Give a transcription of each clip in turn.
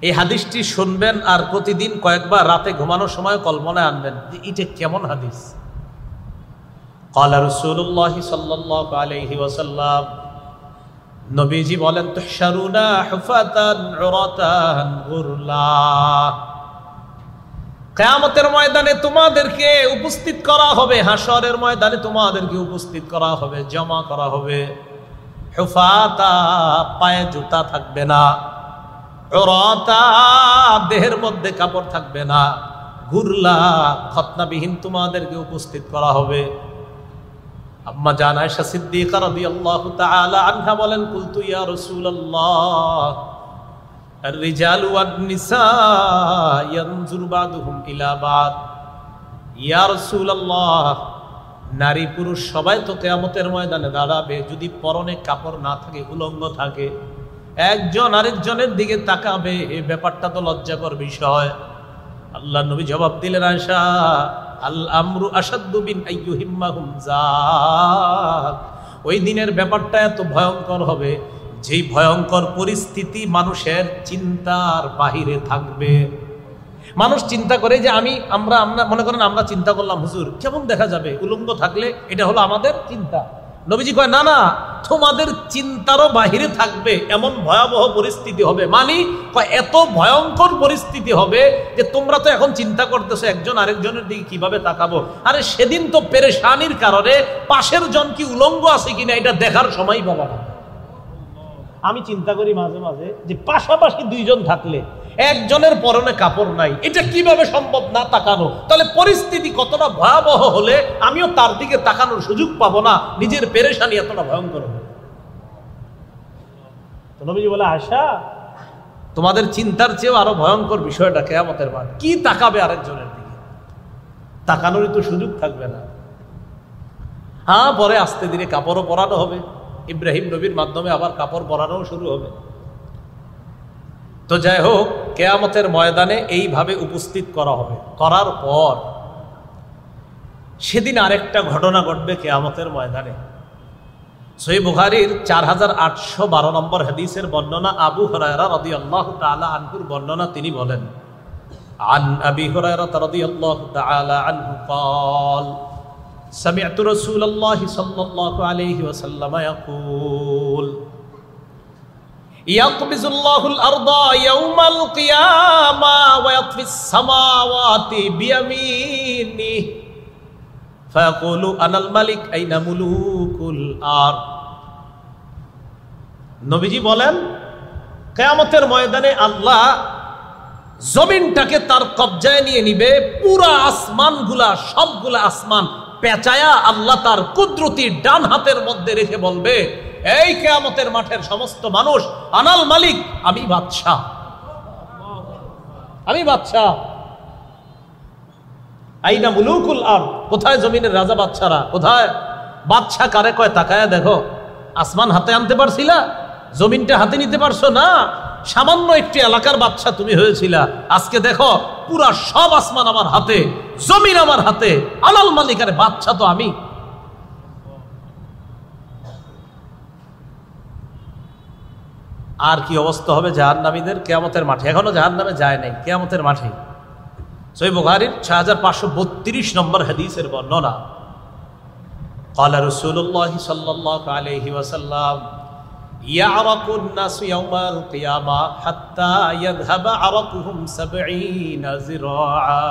এই হাদিসটি শুনবেন আর প্রতিদিন কয়েকবার রাতে ঘুমানোর সময় কল্পনায় আনবেন যে এটা কেমন হাদিস। ক্বালা রাসূলুল্লাহ সাল্লাল্লাহু আলাইহি ওয়াসাল্লাম, নবীজি বলেন, তুহশারুনা হুফাতান উরাতান গুরলা, কিয়ামতের ময়দানে তোমাদেরকে উপস্থিত করা হবে, হাশরের ময়দানে তোমাদেরকে উপস্থিত করা হবে, জমা করা হবে। হুফাতা, পায়ে জুতা থাকবে না, উরাতা, দেহের মধ্যে কাপড় থাকবে না, গুরলা, খতনাবিহীন তোমাদেরকে উপস্থিত করা হবে। আম্মা জান আয়েশা সিদ্দিকা রাদিয়াল্লাহু তাআলা আনহা বলেন, কুলতু ইয়া রাসূলুল্লাহ আর-রিজালু ওয়ান-নিসা ইয়ানজুরু বা'দুহুম ইলা বা'দ, ইয়া রাসূলুল্লাহ, নারী পুরুষ সবাই তো কিয়ামতের ময়দানে দাঁড়াবে, যদি পরনে কাপড় না থাকে, উলঙ্গ থাকে, একজন আরেকজনের দিকে তাকাবে, এই ব্যাপারটা তো লজ্জাকর বিষয়। আল্লাহ নবী জবাব দিলেন, আয়েশা, আল আমরু আশাদ্দু বিন আইয়ুহিম্মাহুম যাক, ওই দিনের ব্যাপারটা এত ভয়ঙ্কর হবে, যেই ভয়ঙ্কর পরিস্থিতি মানুষের চিন্তার বাহিরে থাকবে। মানুষ চিন্তা করে যে আমরা মনে করেন আমরা চিন্তা করলাম, হুজুর কেমন দেখা যাবে উলঙ্গ থাকলে, এটা হলো আমাদের চিন্তা। নবীজি কয়, না না, তোমাদের চিন্তারও বাহিরে থাকবে এমন ভয়াবহ পরিস্থিতি হবে। এত ভয়ঙ্কর পরিস্থিতি হবে যে তোমরা তো এখন চিন্তা করতেছো একজন আরেকজনের দিকে কিভাবে তাকাবো, আরে সেদিন তো পেরেশানির কারণে পাশের জন কি উলঙ্গ আছে কিনা এটা দেখার সময় পাবা না। আমি চিন্তা করি মাঝে মাঝে যে পাশাপাশি দুইজন থাকলে একজনের পরনে কাপড় নাই, এটা কিভাবে সম্ভব না তাকানো, তাহলে পরিস্থিতি কতটা ভয়াবহ হলে আমিও তার দিকে তাকানোর সুযোগ পাবো না, নিজের পেরেশানি এতটা ভয়ঙ্কর হবে। তো নবীজি বলে, আয়েশা, তোমাদের চিন্তার চেয়েও আরো ভয়ঙ্কর বিষয়টা কিয়ামতের মাঠ। কি তাকাবে আরেকজনের দিকে, তাকানোরই তো সুযোগ থাকবে না। হ্যাঁ, পরে আস্তে ধীরে কাপড়ও পরানো হবে, ইব্রাহিম নবীর মাধ্যমে আবার কাপড় পরানো শুরু হবে। তো যাই হোক, কিয়ামতের ময়দানে এইভাবে উপস্থিত করা হবে। করার পর সেদিন আরেকটা ঘটনা ঘটবে কিয়ামতের ময়দানে। সহিহ বুখারীর 4812 নম্বর হাদিসের বর্ণনা, আবু হুরায়রা রাদিয়াল্লাহু তাআলা আনহুর বর্ণনা, তিনি বলেন, আন আবি হুরায়রা রাদিয়াল্লাহু তাআলা আনহু قال سمعت رسول الله صلى الله عليه وسلم يقول يقبض الله الأرض يوم القيامة ويطفي السماوات بيمينه فيقول أنا الملك أين ملوك الأرض। নবীজি বলেন, কিয়ামতের ময়দানে আল্লাহ জমিনটাকে তার কবজায় নিয়ে নিবে, পুরা আসমানগুলা, সবগুলা আসমান পেঁচায়া আল্লাহ তার কুদরতির ডান হাতের মধ্যে রেখে বলবে, এই কিয়ামতের মাঠের সমস্ত মানুষ, আনাল মালিক, আমি বাদশাহ, আমি বাদশাহ। আইনা মুলুকুল আরদ, কোথায় জমিনের রাজা বাদশারা, কোথায়? বাদশাহ কারে কয় তাকায়া দেখো। আসমান হাতে আনতে পারছিলা, জমিনটা হাতে নিতে পারছো না, সামান্য একটি এলাকার বাদশাহ তুমি হয়েছিলা, আজকে দেখো পুরা সব আসমান আমার হাতে, জমিন আমার হাতে, আনাল মালিক, আরে বাদশাহ তো আমি। আর কি অবস্থা হবে জাহান্নামীদের কিয়ামতের মাঠে? এখনো জাহান্নামে যায় নাই, কিয়ামতের মাঠে। সহিহ বুখারীর 6532 নম্বর হাদিসের বর্ণনা, قال رسول الله صلى الله عليه وسلم يعرق الناس يوم القيامة حتى يذهب عرقهم 70 ذراعا।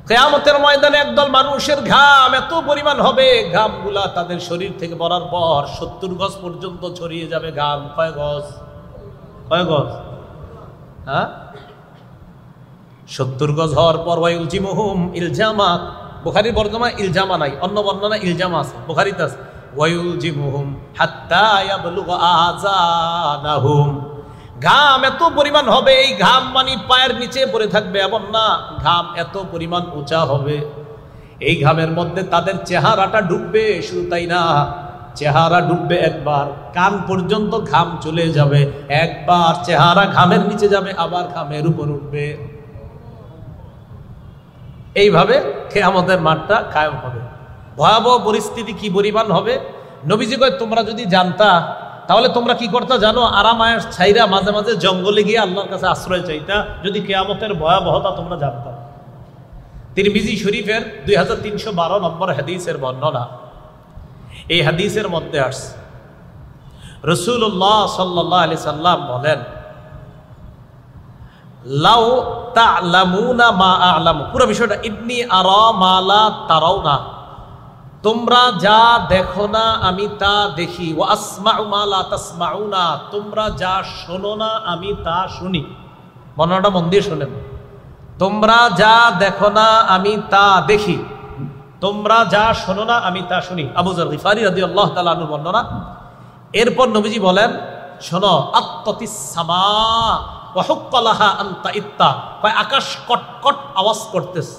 কিয়ামতের ময়দানে একদল মানুষের ঘাম এত পরিমাণ হবে, ঘামগুলা তাদের শরীর থেকে পড়ার পর 70 গজ পর্যন্ত ছড়িয়ে যাবে ঘাম। কয় গজ? কয় গজ? হ্যাঁ, 70 গজ হওয়ার পর ওয়ায়ুলজিমুহুম ইলজামা, বুখারীর বর্ণনা ইলজামা নাই, অন্য বর্ণনা ইলজামা আছে, বুখারীতে আছে ওয়ায়ুলজিমুহুম হাত্তা ইয়াবলুগা আযানাহুম। ঘাম এত পরিমাণ হবে, এই ঘাম মানে পায়ের নিচে পড়ে থাকবে এমন না, ঘাম এত পরিমাণ উঁচা হবে, এই ঘামের মধ্যে তাদের চেহারাটা ডুববে। শুধু তাই না, চেহারা ডুববে একবার, কান পর্যন্ত ঘাম চলে যাবে, একবার চেহারা ঘামের নিচে যাবে, আবার ঘামের উপর উঠবে। এইভাবে কিয়ামতের মাঠটা কায়েম হবে। ভয়াবহ পরিস্থিতি কি পরিমাণ হবে, নবীজি কয়, তোমরা যদি জানতা তাহলে তোমরা কি করতে জানো? আরামায়েশ ছাইরা মাঝে মাঝে জঙ্গলে গিয়ে আল্লাহর কাছে আশ্রয় চাইতা, যদি কিয়ামতের ভয়াবহতা তোমরা জানতা। তিরমিজি শরীফের 2312 নম্বর হাদিসের বর্ণনা। এই হাদিসের মধ্যে আসছে রাসূলুল্লাহ সাল্লাল্লাহু আলাইহি সাল্লাম বলেন, লাউ তা'লামুনা মা আ'লামু, পুরো বিষয়টা ইন্নী আরা মা লা তারাউনা, তোমরা যা দেখো না আমি তা দেখি, ওয়া আসমাউ মা লা তাসমাউনা, তোমরা যা শোনো না আমি তা শুনি। বর্ণনাটা মন দিয়ে শোনেন, তোমরা যা দেখো না আমি তা দেখি, তোমরা যা শোনো না আমি তা শুনি। আবু যর গিফারি রাদিয়াল্লাহু তাআলা আনহু বর্ণনা। এরপর নবীজি বলেন, শোনো, আত্তাতিস সামা ওয়া হুক্কালাহা আন তাইত্তা, কয় আকাশ কটকট আওয়াজ করতেছে,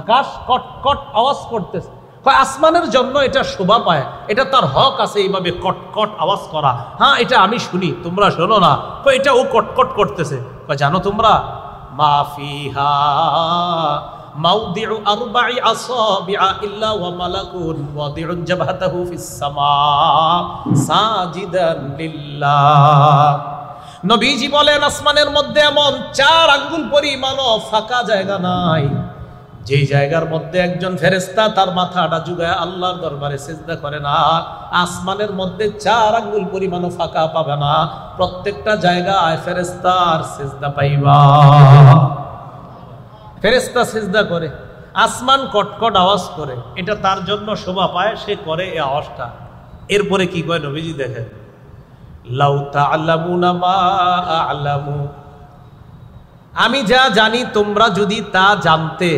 আকাশ কটকট আওয়াজ করতেছে, কয় আসমানের জন্য এটা শোভা পায়, এটা তার হক আছে এইভাবে কটকট আওয়াজ করা। হ্যাঁ, এটা আমি শুনি, তোমরা শোনো না। কয় এটা ও কটকট করতেছে। কয় জানো তোমরা, মা ফিহা মাউদিউ আরবা'i আসাবি'a ইল্লা ওয়া মালাকুন ওয়াদি'ুন জাবহাতাহু ফিস সামা সাজিদান লিল্লাহ। নবীজি বলেন, আসমানের মধ্যে এমন 4 আঙ্গুল পরিমাণও ফাঁকা জায়গা নাই, যেই জায়গার মধ্যে একজন ফেরেশতা তার মাথাটা ঝুঁকায় আল্লাহর দরবারে সিজদা করে না। আসমানের মধ্যে 4 আঙ্গুল পরিমাণও ফাঁকা পাবে না, প্রত্যেকটা জায়গায় ফেরেশতার সিজদা পাইবা। ফেরেশতা সিজদা করে, আসমান কটকট আওয়াজ করে, এটা তার জন্য শোভা পায়, সে করে এই আওয়াজটা। এরপরে কি কয় নবীজি দেখেন, লাউ তা'লামুনা মা আ'লামু, আমি যা জানি তোমরা যদি তা জানতে,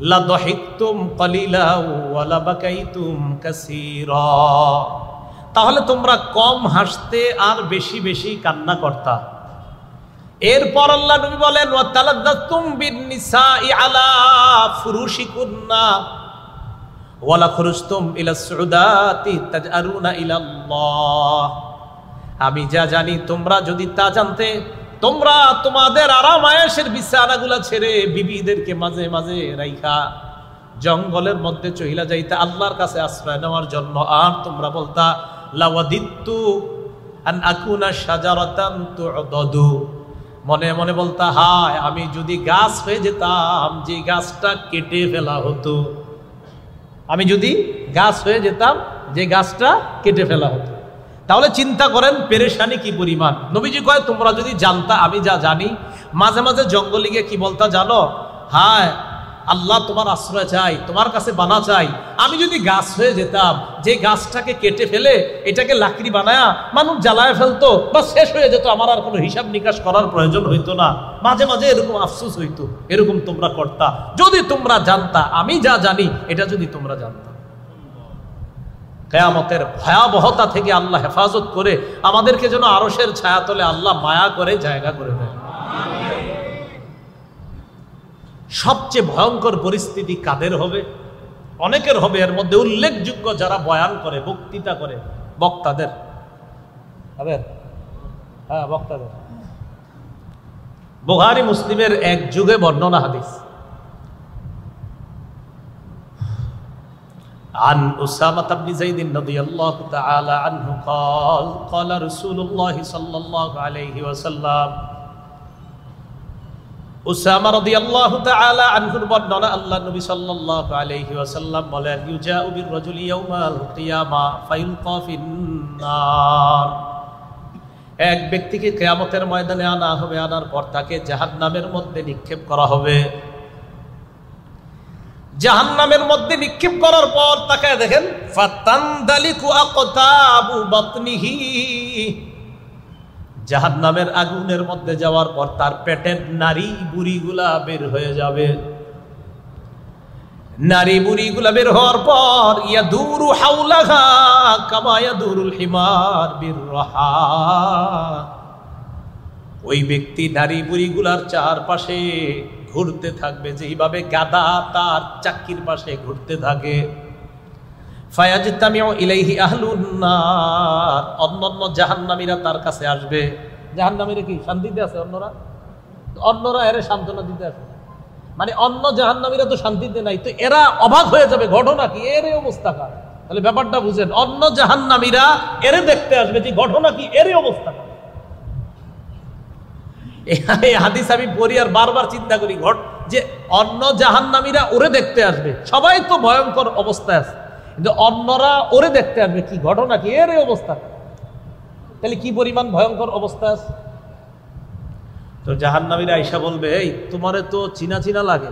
লা দাহিকতুম কালিলা ওয়া লা বাকাইতুম কাসীরা, তাহলে তোমরা কম হাসতে আর বেশি বেশি কান্না করতা। এরপর আল্লাহ নবী বলেন, ওয়া তালাদ্দাতুম বিন নিসাই আলা ফুরুশিকুন্না ওয়া লা খুরুজতুম ইলা সুউদাতি তাজআরুনা ইলা আল্লাহ, আমি যা জানি তোমরা যদি তা জানতে, তোমরা তোমাদের আরামায়েশের বিছানাগুলা ছেড়ে বিবিদেরকে মাঝে মাঝে রাইখা জঙ্গলের মধ্যে চইলা যাইতে আল্লাহর কাছে আশ্রয় নেওয়ার জন্য। আর তোমরা বলতা, লাওয়াদিত্তু আন আকুনা শাজারাতান তু'দাদু, মনে মনে বলতা, হায় আমি যদি গাছ হয়ে যেতাম, যে গাছটা কেটে ফেলা হতো, আমি যদি গাছ হয়ে যেতাম, যে গাছটা কেটে ফেলা হতো। তাহলে চিন্তা করেন পেরেশানি কি পরিমাণ। নবীজি কয়, তোমরা যদি জানতা আমি যা জানি, মাঝে মাঝে জঙ্গলে গিয়ে কি বলতা জানো, হায় আল্লাহ তোমার আশ্রয় চাই, তোমার কাছে বানা চাই, আমি যদি গাছ হয়ে যেতাম, যে গাছটাকে কেটে ফেলে এটাকে লাকড়ি বানায়া মানুষ জ্বালায় ফেলতো, বা শেষ হয়ে যেত, আমার আর কোনো হিসাব নিকাশ করার প্রয়োজন হইতো না। মাঝে মাঝে এরকম আফসোস হইতো, এরকম তোমরা করতা যদি তোমরা জানতা আমি যা জানি, এটা যদি তোমরা জানতা। কিয়ামতের ভয়াবহতা থেকে আল্লাহ হেফাজত করে আমাদেরকে যেন আরশের ছায়াতলে আল্লাহ মায়া করে জায়গা করে দেয়। সবচেয়ে ভয়ঙ্কর পরিস্থিতি কাদের হবে? অনেকের হবে। এর মধ্যে উল্লেখযোগ্য যারা বয়ান করে, বক্তৃতা করে, বক্তাদের। হ্যাঁ, বক্তাদের। বুখারী মুসলিমের এক যুগে বর্ণনা হাদিস। عن أسامة بن زيد رضي الله تعالى عنه قال قال رسول الله صلى الله عليه وسلم উসামা রাদিয়াল্লাহু তাআলা আনহুর বর্ণনা, আল্লাহ নবী সাল্লাল্লাহু আলাইহি ওয়াসাল্লাম বলেন, ইউজাউ বির রাজুলি ইয়াউমাল কিয়ামা ফায়ুলকা ফিন নার, এক ব্যক্তিকে কিয়ামতের ময়দানে আনা হবে, আনার পর তাকে জাহান্নামের মধ্যে নিক্ষেপ করা হবে। জাহান্নামের মধ্যে নিক্ষেপ করার পর তাকে দেখেন, ফাতানদালিকু আকতাবু বাতনিহি, জাহান্নামের আগুনের মধ্যে যাওয়ার পর তার পেটের নারী বুড়িগুলা বের হয়ে যাবে। নারী বুড়িগুলা বের হওয়ার পর ইয়াদুরু হাওলাহা কামা ইয়াদুরুল হিমার বিররাহা, ওই ব্যক্তি নারী বুড়িগুলার চারপাশে ঘুরতে থাকবে, যেইভাবে গাধা তার চাক্কির পাশে ঘুরতে থাকে। ফায়াজতামিউ ইলাইহি আহলুন নার, অন্যান্য জাহান্নামীরা তার কাছে আসবে। জাহান্নামীরা কি শান্তিতে আছে? অন্যরা এর সান্ত্বনা দিতে আসে, মানে অন্য জাহান্নামীরা তো শান্তিতে নাই, তো এরা অবাক হয়ে যাবে, ঘটনা কি, এর অবস্থা কার? তাহলে ব্যাপারটা বুঝেন, অন্য জাহান্নামীরা এরে দেখতে আসবে যে ঘটনা কি, এরই অবস্থা। এই হাদিস আমি পড়ি আর বারবার চিন্তা করি, যে অন্য জাহান্নামীরা ওরে দেখতে আসবে, সবাই তো ভয়ঙ্কর অবস্থায় আছে, কিন্তু অন্যরা ওরে দেখতে আসবে, কি ঘটনা কি, এর অবস্থা, তাহলে কি পরিমাণ ভয়ঙ্কর অবস্থা আছে। তো জাহান্নামীরা আইসা বলবে, এই তোমারে তো চিনা চিনা লাগে।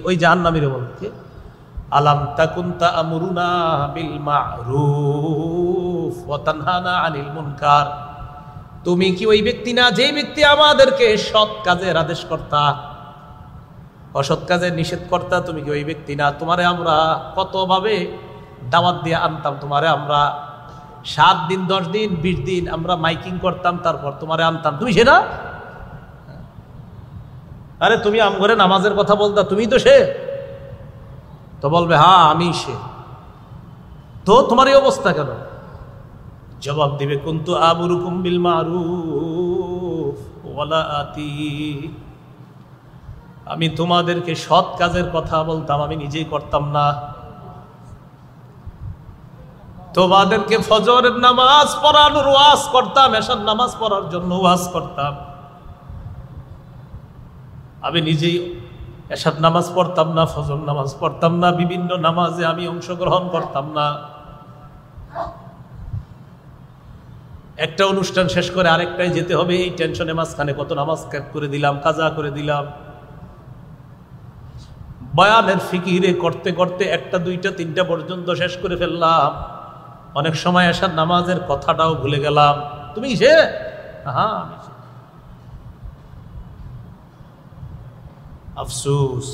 ওই জাহান্নামীরা বলবে, আলাম তাকুন তা'মুরুনা বিল মা'রুফ ওয়া তানহানা আনিল মুনকার, তুমি কি ওই ব্যক্তি না যে ব্যক্তি আমাদেরকে সৎ কাজের আদেশ কর্তা, অসৎ কাজের নিষেধ কর্তা? তুমি কি ওই ব্যক্তি না? তোমারে আমরা কতভাবে দাওয়াত দিয়ে আনতাম, তোমারে আমরা 7 দিন 10 দিন 20 দিন আমরা মাইকিং করতাম, তারপর তোমারে আনতাম, তুমি সেটা? আরে তুমি আমঘরে নামাজের কথা বলতা, তুমি তো সে। তো বলবে, হ্যাঁ আমি সে। তো তোমার এই অবস্থা কেন? জবাব দিবে, কুনতু আমুরুকুম বিল মারুফ ওয়ালা আতি, আমি তোমাদেরকে সৎ কাজের কথা বলতাম, আমি নিজেই করতাম না। তোমাদেরকে ফজরের নামাজ পড়ানোর ওয়াজ করতাম, এশার নামাজ পড়ার জন্য ওয়াজ করতাম, আমি নিজেই এশার নামাজ পড়তাম না, ফজর নামাজ পড়তাম না, বিভিন্ন নামাজে আমি অংশগ্রহণ করতাম না। একটা অনুষ্ঠান শেষ করে আরেকটাই যেতে হবে, এই টেনশনে মাঝখানে কত নামাজ ক্যাপ করে দিলাম, কাজা করে দিলাম। বয়ানের ফিকিরে করতে করতে 1টা 2টা 3টা পর্যন্ত শেষ করে ফেললাম, অনেক সময় এশার নামাজের কথাটাও ভুলে গেলাম। তুমি সে? হ্যাঁ আমি সে। আফসোস।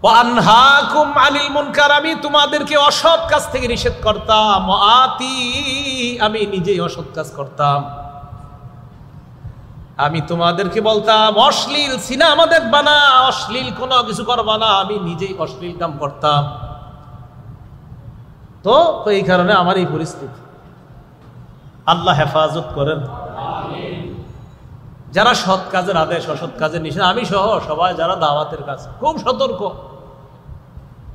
ওয়ানহাকুম আনিল মুনকার, আমি তোমাদেরকে অসৎ কাজ থেকে নিষেধ করতাম। আতি, আমি নিজেই অসৎ কাজ করতাম। আমি তোমাদেরকে বলতাম অশ্লীল সিনেমা দেখবা না, অশ্লীল কোনো কিছু করবা না, আমি নিজেই অশ্লীল কাম করতাম। তো এই কারণে আমার এই পরিস্থিতি। আল্লাহ হেফাজত করেন। যারা সৎ কাজের আদেশ, অসৎ কাজের নিষেধ, আমি সহ সবাই যারা দাওয়াতের কাজ খুব সতর্ক।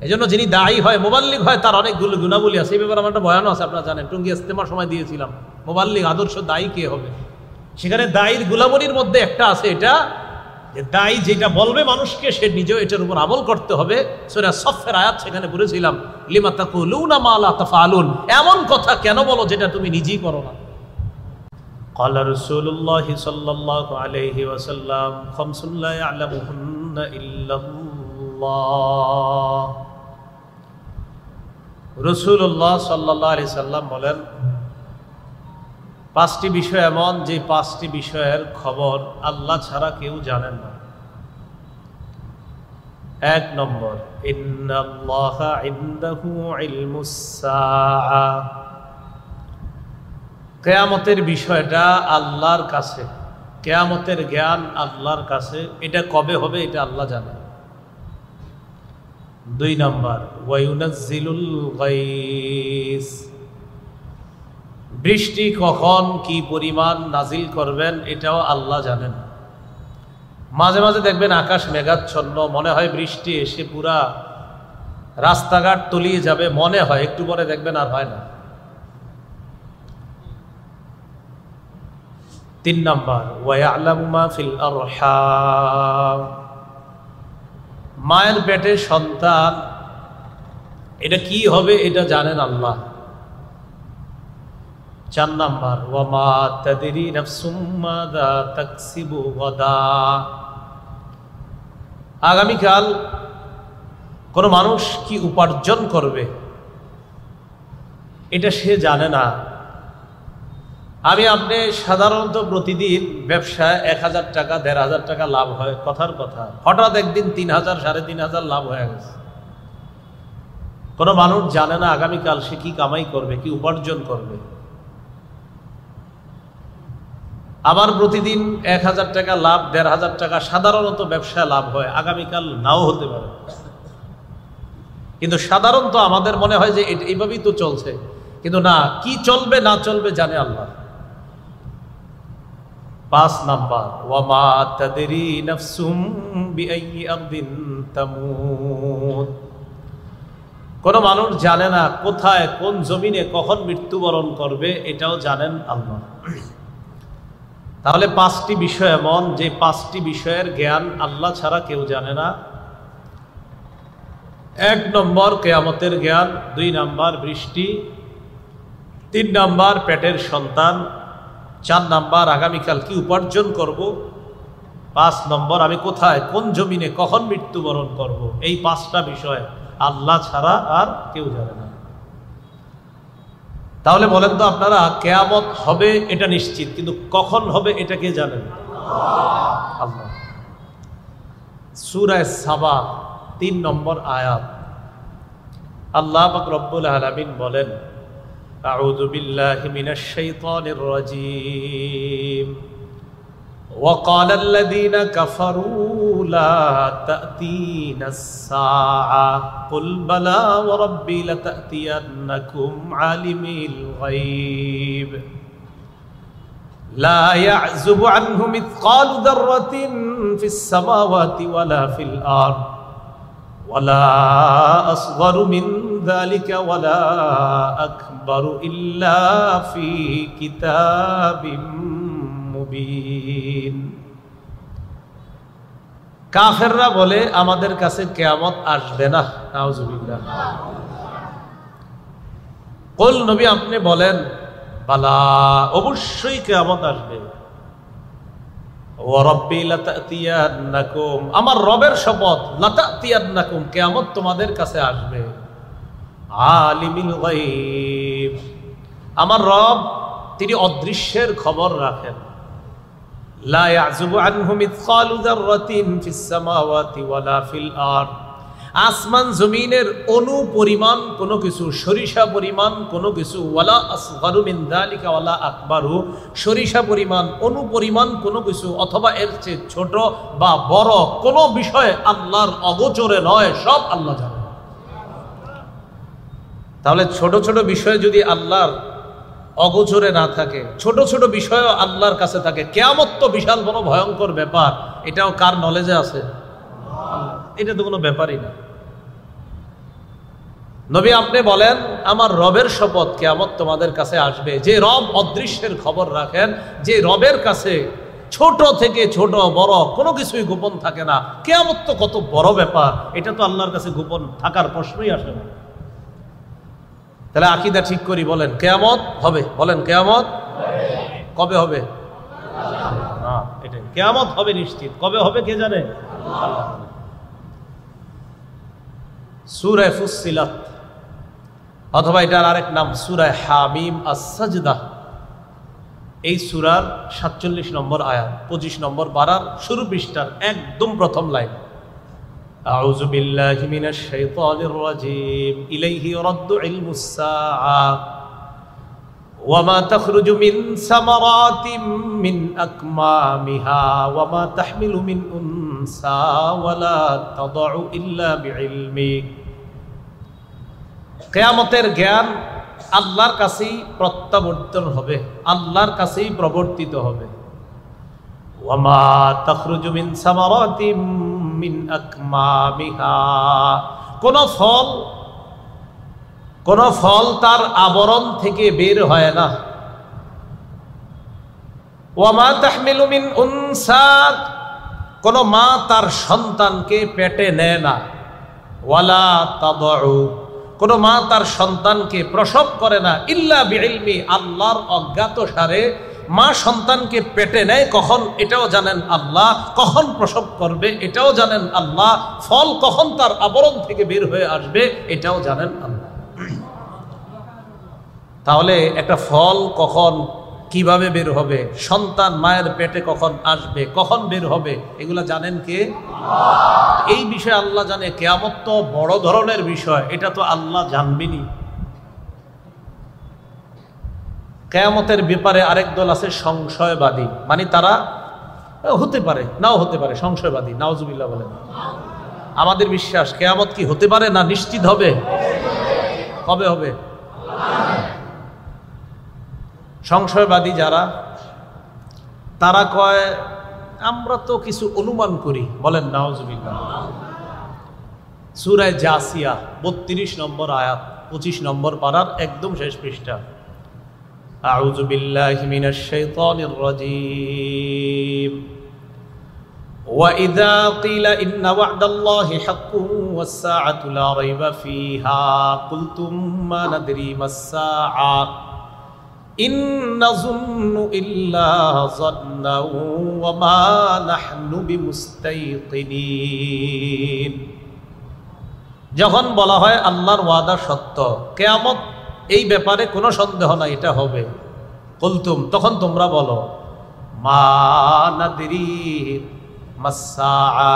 এই জন্য যিনি দায়ী হয়, মুবাল্লিগ হয়, তার অনেকগুলো গুণাবলী আছে। এই ব্যাপারে আমার একটা বয়ানও আছে, আপনারা জানেন, টুঙ্গি ইস্তেমার সময় দিয়েছিলাম, মুবাল্লিগ আদর্শ দায়ী কে হবে। সেখানে দায়ীর গুণাবলীর মধ্যে একটা আছে, এটা যে দায়ী যেটা বলবে মানুষকে, সে নিজেও এটার উপর আমল করতে হবে। সূরা সফের আয়াত সেখানে পড়েছিলাম, লিমা তাকুলুনা মা লা তাফআলুন, এমন কথা কেন বলো যেটা তুমি নিজেই করো না। قال رسول الله صلى الله عليه وسلم خمس لا يعلمهن إلا الله। রাসূলুল্লাহ সাল্লাল্লাহু আলাইহি সাল্লাম বলেন, 5টি বিষয় এমন যে 5টি বিষয়ের খবর আল্লাহ ছাড়া কেউ জানেন না। 1 নম্বর, ইন্নাল্লাহা ইনদাহু ইলমুস সাআ, কিয়ামতের বিষয়টা আল্লাহর কাছে, কিয়ামতের জ্ঞান আল্লাহর কাছে, এটা কবে হবে এটা আল্লাহ জানেন। 2 নম্বর, ওয়ায়ুনাজ্জিলুল গায়স, বৃষ্টি কখন কি পরিমাণ নাজিল করবেন এটাও আল্লাহ জানেন। মাঝে মাঝে দেখবেন আকাশ মেঘাচ্ছন্ন, মনে হয় বৃষ্টি এসে পুরা রাস্তাঘাট তলিয়ে যাবে, মনে হয়, একটু পরে দেখবেন আর হয় না। 3 নম্বর, ওয়ায়ালামু মা ফিল আরহাম, মায়ের পেটে সন্তান এটা কি হবে এটা জানেন আল্লাহ। 4 নম্বর, ওয়ামা তাদরি নাফসুম মাযা তাকসিবু গাদা, আগামীকাল কোন মানুষ কি উপার্জন করবে এটা সে জানে না। আমি আপনি সাধারণত প্রতিদিন ব্যবসায় 1000 টাকা 1500 টাকা লাভ হয়, কথার কথা, হঠাৎ একদিন 3000 3500 লাভ হয়ে গেছে। কোনো মানুষ জানে না আগামীকাল সে কি কামাই করবে, কি উপার্জন করবে। আবার প্রতিদিন 1000 টাকা লাভ 1500 টাকা সাধারণত ব্যবসায় লাভ হয়, আগামীকাল নাও হতে পারে। কিন্তু সাধারণত আমাদের মনে হয় যে এইভাবেই তো চলছে, কিন্তু না, কি চলবে না চলবে জানে আল্লাহ। 5 নাম্বার, ওয়ামা তাদরি নাফসুম বিআইয়ি আরদিন তামুত। কোন মানুষ জানে না কোথায় কোন জমিনে কখন মৃত্যুবরণ করবে, এটাও জানেন আল্লাহ। তাহলে 5টি বিষয় এমন যে 5টি বিষয়ের জ্ঞান আল্লাহ ছাড়া কেউ জানে না। 1 নম্বর কিয়ামতের জ্ঞান, 2 নাম্বার বৃষ্টি, 3 নাম্বার পেটের সন্তান, 4 নাম্বার আগামীকাল কি উপার্জন করব, 5 নম্বর আমি কোথায় কোন জমিনে কখন মৃত্যুবরণ করব। এই 5টা বিষয় আল্লাহ ছাড়া আর কেউ জানে না। তাহলে বলেন তো আপনারা, কিয়ামত হবে এটা নিশ্চিত, কিন্তু কখন হবে এটা কে জানেন? আল্লাহ। সূরা সাবা 3 নম্বর আয়াত, আল্লাহ পাক রব্বুল আলামিন বলেন, আউযু বিল্লাহি মিনাশ শাইতানির রাজীম, وقال الذين كفروا لا تأتينا الساعة قل بلى وربي لتأتينكم عالم الغيب لا يعزب عنه مثقال ذرة في السماوات ولا في الأرض ولا أصغر من ذلك ولا أكبر إلا في كتاب মুবিন। কাফেররা বলে আমাদের কাছে কিয়ামত আসবে না, নাউজুবিল্লাহ। কুল, নবী আপনি বলেন, বালা, অবশ্যই কিয়ামত আসবে। ওয়া রাব্বি লাতাতিয়ান্নাকুম, আমার রবের শপথ, লাতাতিয়ান্নাকুম, কিয়ামত তোমাদের কাছে আসবে। আলিমুল গায়ব, আমার রব তিনি অদৃশ্যের খবর রাখেন। লা ইয়াযুবু আনহু মিসকালু যাররাতিন ফিস সামাওয়াতি ওয়ালা ফিল আরদ, আসমান জমিনের অণু পরিমাণ কোনো কিছু, সরিষা পরিমাণ কোনো কিছু, ওয়ালা আসগারু মিন যালিকা ওয়ালা আকবারু, সরিষা পরিমাণ, অণু পরিমাণ কোনো কিছু অথবা এর চেয়ে ছোট বা বড় কোনো বিষয় আল্লাহর অগোচরে নয়, সব আল্লাহ জানেন। তাহলে ছোট ছোট বিষয় যদি আল্লাহর অগোচরে না থাকে, ছোট ছোট বিষয়ও আল্লাহর কাছে থাকে, কিয়ামত তো বিশাল বড় ভয়ঙ্কর ব্যাপার, এটাও কার নলেজে আছে? এটা তো কোনো ব্যাপারই না। নবী আপনি বলেন, আমার রবের শপথ, কিয়ামত তোমাদের কাছে আসবে। যে রব অদৃশ্যের খবর রাখেন, যে রবের কাছে ছোট থেকে ছোট বড় কোনো কিছুই গোপন থাকে না, কিয়ামত তো কত বড় ব্যাপার, এটা তো আল্লাহর কাছে গোপন থাকার প্রশ্নই আসে না। তাহলে আকীদা ঠিক করি, বলেন কিয়ামত হবে, বলেন কিয়ামত কবে হবে? না, এটা কিয়ামত হবে নিশ্চিত, কবে হবে কে জানে? আল্লাহ। সূরা ফুসসিলাত, অথবা এটার আরেক নাম সূরা হামিম আস-সাজদা, এই সূরার 47 নম্বর আয়াত, 25 নম্বর পারার শুরু পৃষ্ঠার একদম প্রথম লাইন, আউযু বিল্লাহি মিনাশ শাইতানির রাজীম, ইলাইহি ইউরাদ্দু ইলমুস সাআ ওয়া মা তাখরুজু মিন সামারাতিন মিন আকমামিহা ওয়া মা তাহমিলু মিন উনসা ওয়া লা তাদউ ইল্লা বিইলমি। কিয়ামতের জ্ঞান আল্লাহর কাছেই প্রত্যাবর্তন হবে, আল্লাহর কাছেই প্রবর্তিত হবে। ওয়া মা তাখরুজু মিন সামারাতিন মিন আকমামিহা, কোন ফল তার আবরণ থেকে বের হয় না। ওয়া মা তাহমিলু মিন উনসা, কোন মা তার সন্তানকে পেটে নেয় না। ওয়ালা তাদউ, কোন মা তার সন্তানকে প্রসব করে না। ইল্লা বিইলমি, আল্লাহর অজ্ঞাত সারে মা সন্তানকে পেটে নেয় কখন এটাও জানেন আল্লাহ, কখন প্রসব করবে এটাও জানেন আল্লাহ, ফল কখন তার আবরণ থেকে বের হয়ে আসবে এটাও জানেন আল্লাহ। তাহলে একটা ফল কখন কিভাবে বের হবে, সন্তান মায়ের পেটে কখন আসবে, কখন বের হবে, এগুলা জানেন কে? এই বিষয়ে আল্লাহ জানে। কিয়ামত তো বড় ধরনের বিষয়, এটা তো আল্লাহ জানবেনই। কিয়ামতের ব্যাপারে আরেক দল আছে সংশয়বাদী, মানে তারা হতে পারে নাও হতে পারে, সংশয়বাদী, নাউজুবিল্লাহ বলেন। আমাদের বিশ্বাস কিয়ামত কি হতে পারে না নিশ্চিত হবে। কবে হবে? সংশয়বাদী যারা, তারা কয় আমরা তো কিছু অনুমান করি, বলেন নাউজুবিল্লাহ। সূরা জাসিয়া 32 নম্বর আয়াত 25 নম্বর পারার একদম শেষ পৃষ্ঠা। আউযু বিল্লাহি মিনাশ শাইতানির রাজীম। وَإِذَا قِيلَ إِنَّ وَعْدَ اللَّهِ حَقٌّ وَالسَّاعَةُ لَا رَيْبَ فِيهَا قُلْتُمْ مَا نَدْرِي مَا السَّاعَةُ إِن نَّظُنُّ إِلَّا ظَنًّا وَمَا نَحْنُ بِمُسْتَيْقِنِينَ। যখন বলা হয় আল্লাহর ওয়াদা সত্য, কিয়ামত এই ব্যাপারে কোনো সন্দেহ নাই, এটা হবে। কুলতুম, তখন তোমরা বলো, মা নাদরি মাসসাআ,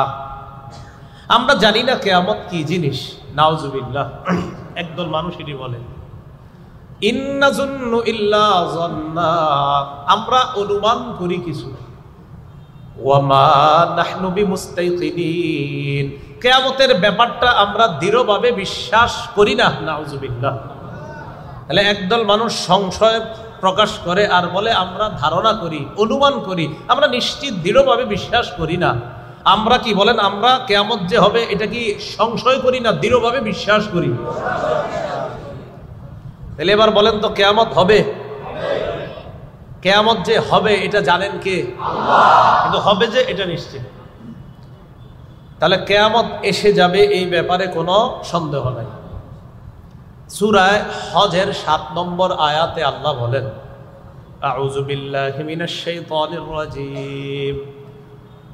আমরা জানি না কিয়ামত কি জিনিস। নাউজুবিল্লাহ। একদল মানুষ এটি বলে, ইন্নাজুন্নু ইল্লা যান্না, আমরা অনুমান করি কিছু। ওয়া মা নাহনু বিমুস্তাইকিনিন, কিয়ামতের ব্যাপারটা আমরা দৃঢ়ভাবে বিশ্বাস করি না। নাউজুবিল্লাহ। তাহলে একদল মানুষ সংশয় প্রকাশ করে আর বলে আমরা ধারণা করি, অনুমান করি, আমরা নিশ্চিত দৃঢ়ভাবে বিশ্বাস করি না। আমরা কি বলেন, আমরা কিয়ামত যে হবে এটা কি সংশয় করি না দৃঢ়ভাবে বিশ্বাস করি? তাহলে এবার বলেন তো কিয়ামত হবে? কিয়ামত যে হবে এটা জানেন কে? আল্লাহ। কিন্তু হবে যে এটা নিশ্চিত। তাহলে কিয়ামত এসে যাবে এই ব্যাপারে কোনো সন্দেহ নাই। সূরা হজের 7 নম্বর আয়াতে আল্লাহ বলেন, আউযু বিল্লাহি মিনাশ শাইতানির রাজীম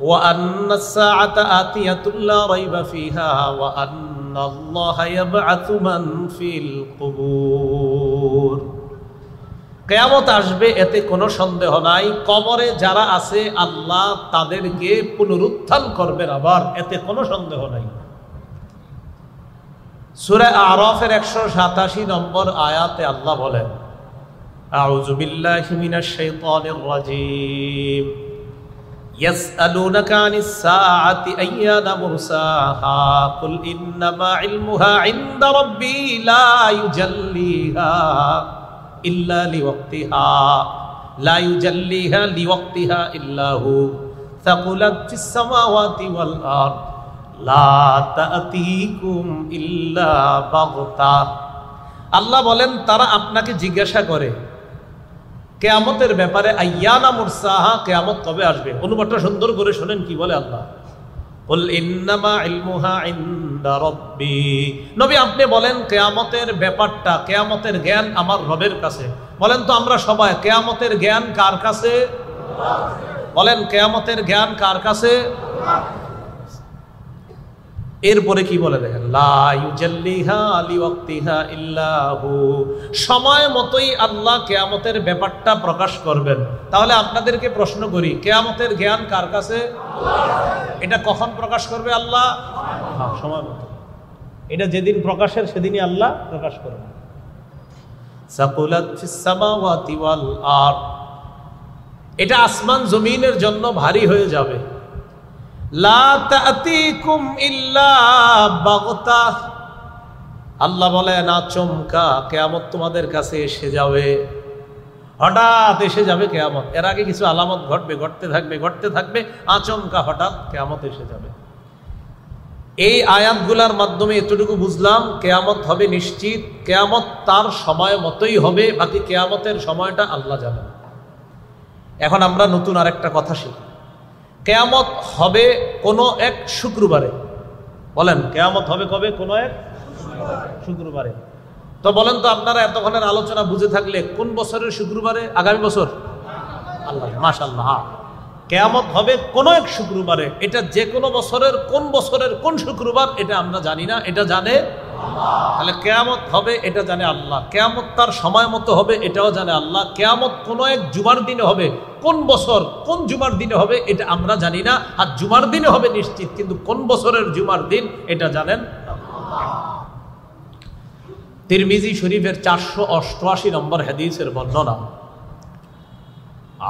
ওয়া আন্নাস সাআতা আতিয়াতুল লা রাইবা ফিহা ওয়া আন্নাল্লাহা ইয়াবআতু মান ফিল কুবুর। কিয়ামত আসবে এতে কোনো সন্দেহ নাই, কবরে যারা আছে আল্লাহ তাদেরকে পুনরুত্থান করবেন আবার, এতে কোনো সন্দেহ নাই। সূরা আরাফের 187 নম্বর আয়াতে আল্লাহ বলেন, আউযু বিল্লাহি মিনাশ শাইতানির রাজীম ইয়াসআলুনাকা আনিস সাআতি আইয়ানা মুরসাহা কুল ইন্নামা ইলমুহা ইনদা রাব্বি লা ইউজাল্লিহা ইল্লা লিওয়াক্তিহা লা ইউজাল্লিহা লিওয়াক্তিহা ইল্লা হু সাকুলাত ফিস সামাওয়াতি ওয়াল আরদ লা তা'তিকুম ইল্লা বাগতা। আল্লাহ বলেন তারা আপনাকে জিজ্ঞাসা করে কিয়ামতের ব্যাপারে, আইয়ানা মুরসাহা, কিয়ামত কবে আসবে। অনুবাদটা সুন্দর করে শুনেন কি বলে আল্লাহ, কুল ইন্নামা ইলমুহা ইনদা রাব্বি, নবী আপনি বলেন কিয়ামতের ব্যাপারটা, কিয়ামতের জ্ঞান আমার রবের কাছে। বলেন তো আমরা সবাই, কিয়ামতের জ্ঞান কার কাছে? বলেন কিয়ামতের জ্ঞান কার কাছে? এরপরে কি বলে দেখেন, লা ইউজাল্লিহা লিওয়াক্তিহা ইল্লা হু, সময় মতোই আল্লাহ কিয়ামতের ব্যাপারটা প্রকাশ করবেন। তাহলে আপনাদেরকে প্রশ্ন করি, কিয়ামতের জ্ঞান কার কাছে? এটা কখন প্রকাশ করবে আল্লাহ? সময় মতো। এটা যেদিন প্রকাশের সেদিনই আল্লাহ প্রকাশ করবেন। সাকুলাত ফিস সামাওয়াতি ওয়াল আরদ, এটা আসমান জমিনের জন্য ভারী হয়ে যাবে। লা তা'তিকুম ইল্লা বাগতা, আল্লাহ বলে না চমকা, কিয়ামত তোমাদের কাছে এসে যাবে, হঠাৎ এসে যাবে কিয়ামত। এর আগে কিছু আলামত ঘটবে, ঘটতে থাকবে, আচমকা হঠাৎ কিয়ামত এসে যাবে। এই আয়াতগুলোর মাধ্যমে এতটুকু বুঝলাম কিয়ামত হবে নিশ্চিত, কিয়ামত তার সময় মতোই হবে, বাকি কিয়ামতের সময়টা আল্লাহ জানেন। এখন আমরা নতুন আরেকটা কথা শিখি, কিয়ামত হবে কোনো এক শুক্রবারে। বলেন কিয়ামত হবে কবে? কোনো এক শুক্রবারে। তো বলেন তো আপনারা এতক্ষণের আলোচনা বুঝে থাকলে কোন বছরের শুক্রবারে? আগামী বছর? আল্লাহ, মাশাআল্লাহ। কিয়ামত হবে কোনো এক শুক্রবারে। এটা যে কোনো বছরের কোন শুক্রবার এটা আমরা জানি না, এটা জানে আল্লাহ। তাহলে কিয়ামত হবে এটা জানে আল্লাহ, কিয়ামত তার সময় মতো হবে এটাও জানে আল্লাহ, কিয়ামত কোনো এক জুমার দিনে হবে, কোন বছর কোন জুমার দিনে হবে এটা আমরা জানি না। আর জুমার দিনে হবে নিশ্চিত, কিন্তু কোন বছরের জুমার দিন এটা জানেন আল্লাহ। তিরমিজি শরীফের 488 নম্বর হাদিসের বর্ণনা,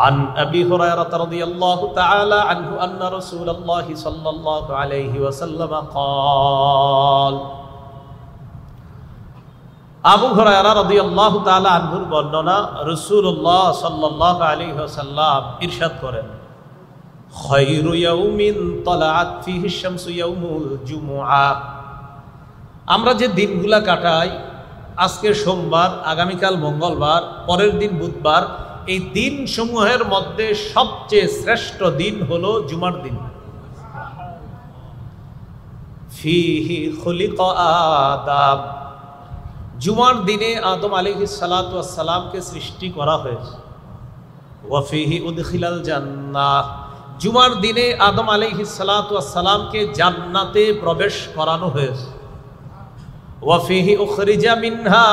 عن أبي هريرة رضي الله تعالى عنه أن رسول الله صلى الله عليه وسلم قال আবু হুরায়রা রাদিয়াল্লাহু তাআলা আনহুর বর্ণনা, রাসূলুল্লাহ সাল্লাল্লাহু আলাইহি ওয়াসাল্লাম ইরশাদ করেন, খায়রু ইয়াউমিন তালাআত ফিহি শামসু ইয়াউমুল জুমুআ। আমরা যে দিনগুলা কাটাই, আজকে সোমবার, আগামীকাল মঙ্গলবার, পরের দিন বুধবার, এই দিন সমূহের মধ্যে সবচেয়ে শ্রেষ্ঠ দিন হলো জুমার দিন। ফিহি খুলিকা আদম, জুমার দিনে আদম আলাইহিস সালাতু ওয়াস সালামকে সৃষ্টি করা হয়েছে। ওয়া ফিহি উদখিলাল জান্নাহ, জুমার দিনে আদম আলাইহিস সালাতু ওয়াস সালামকে জান্নাতে প্রবেশ করানো হয়েছে। ওয়া ফিহি উখরিজা মিনহা,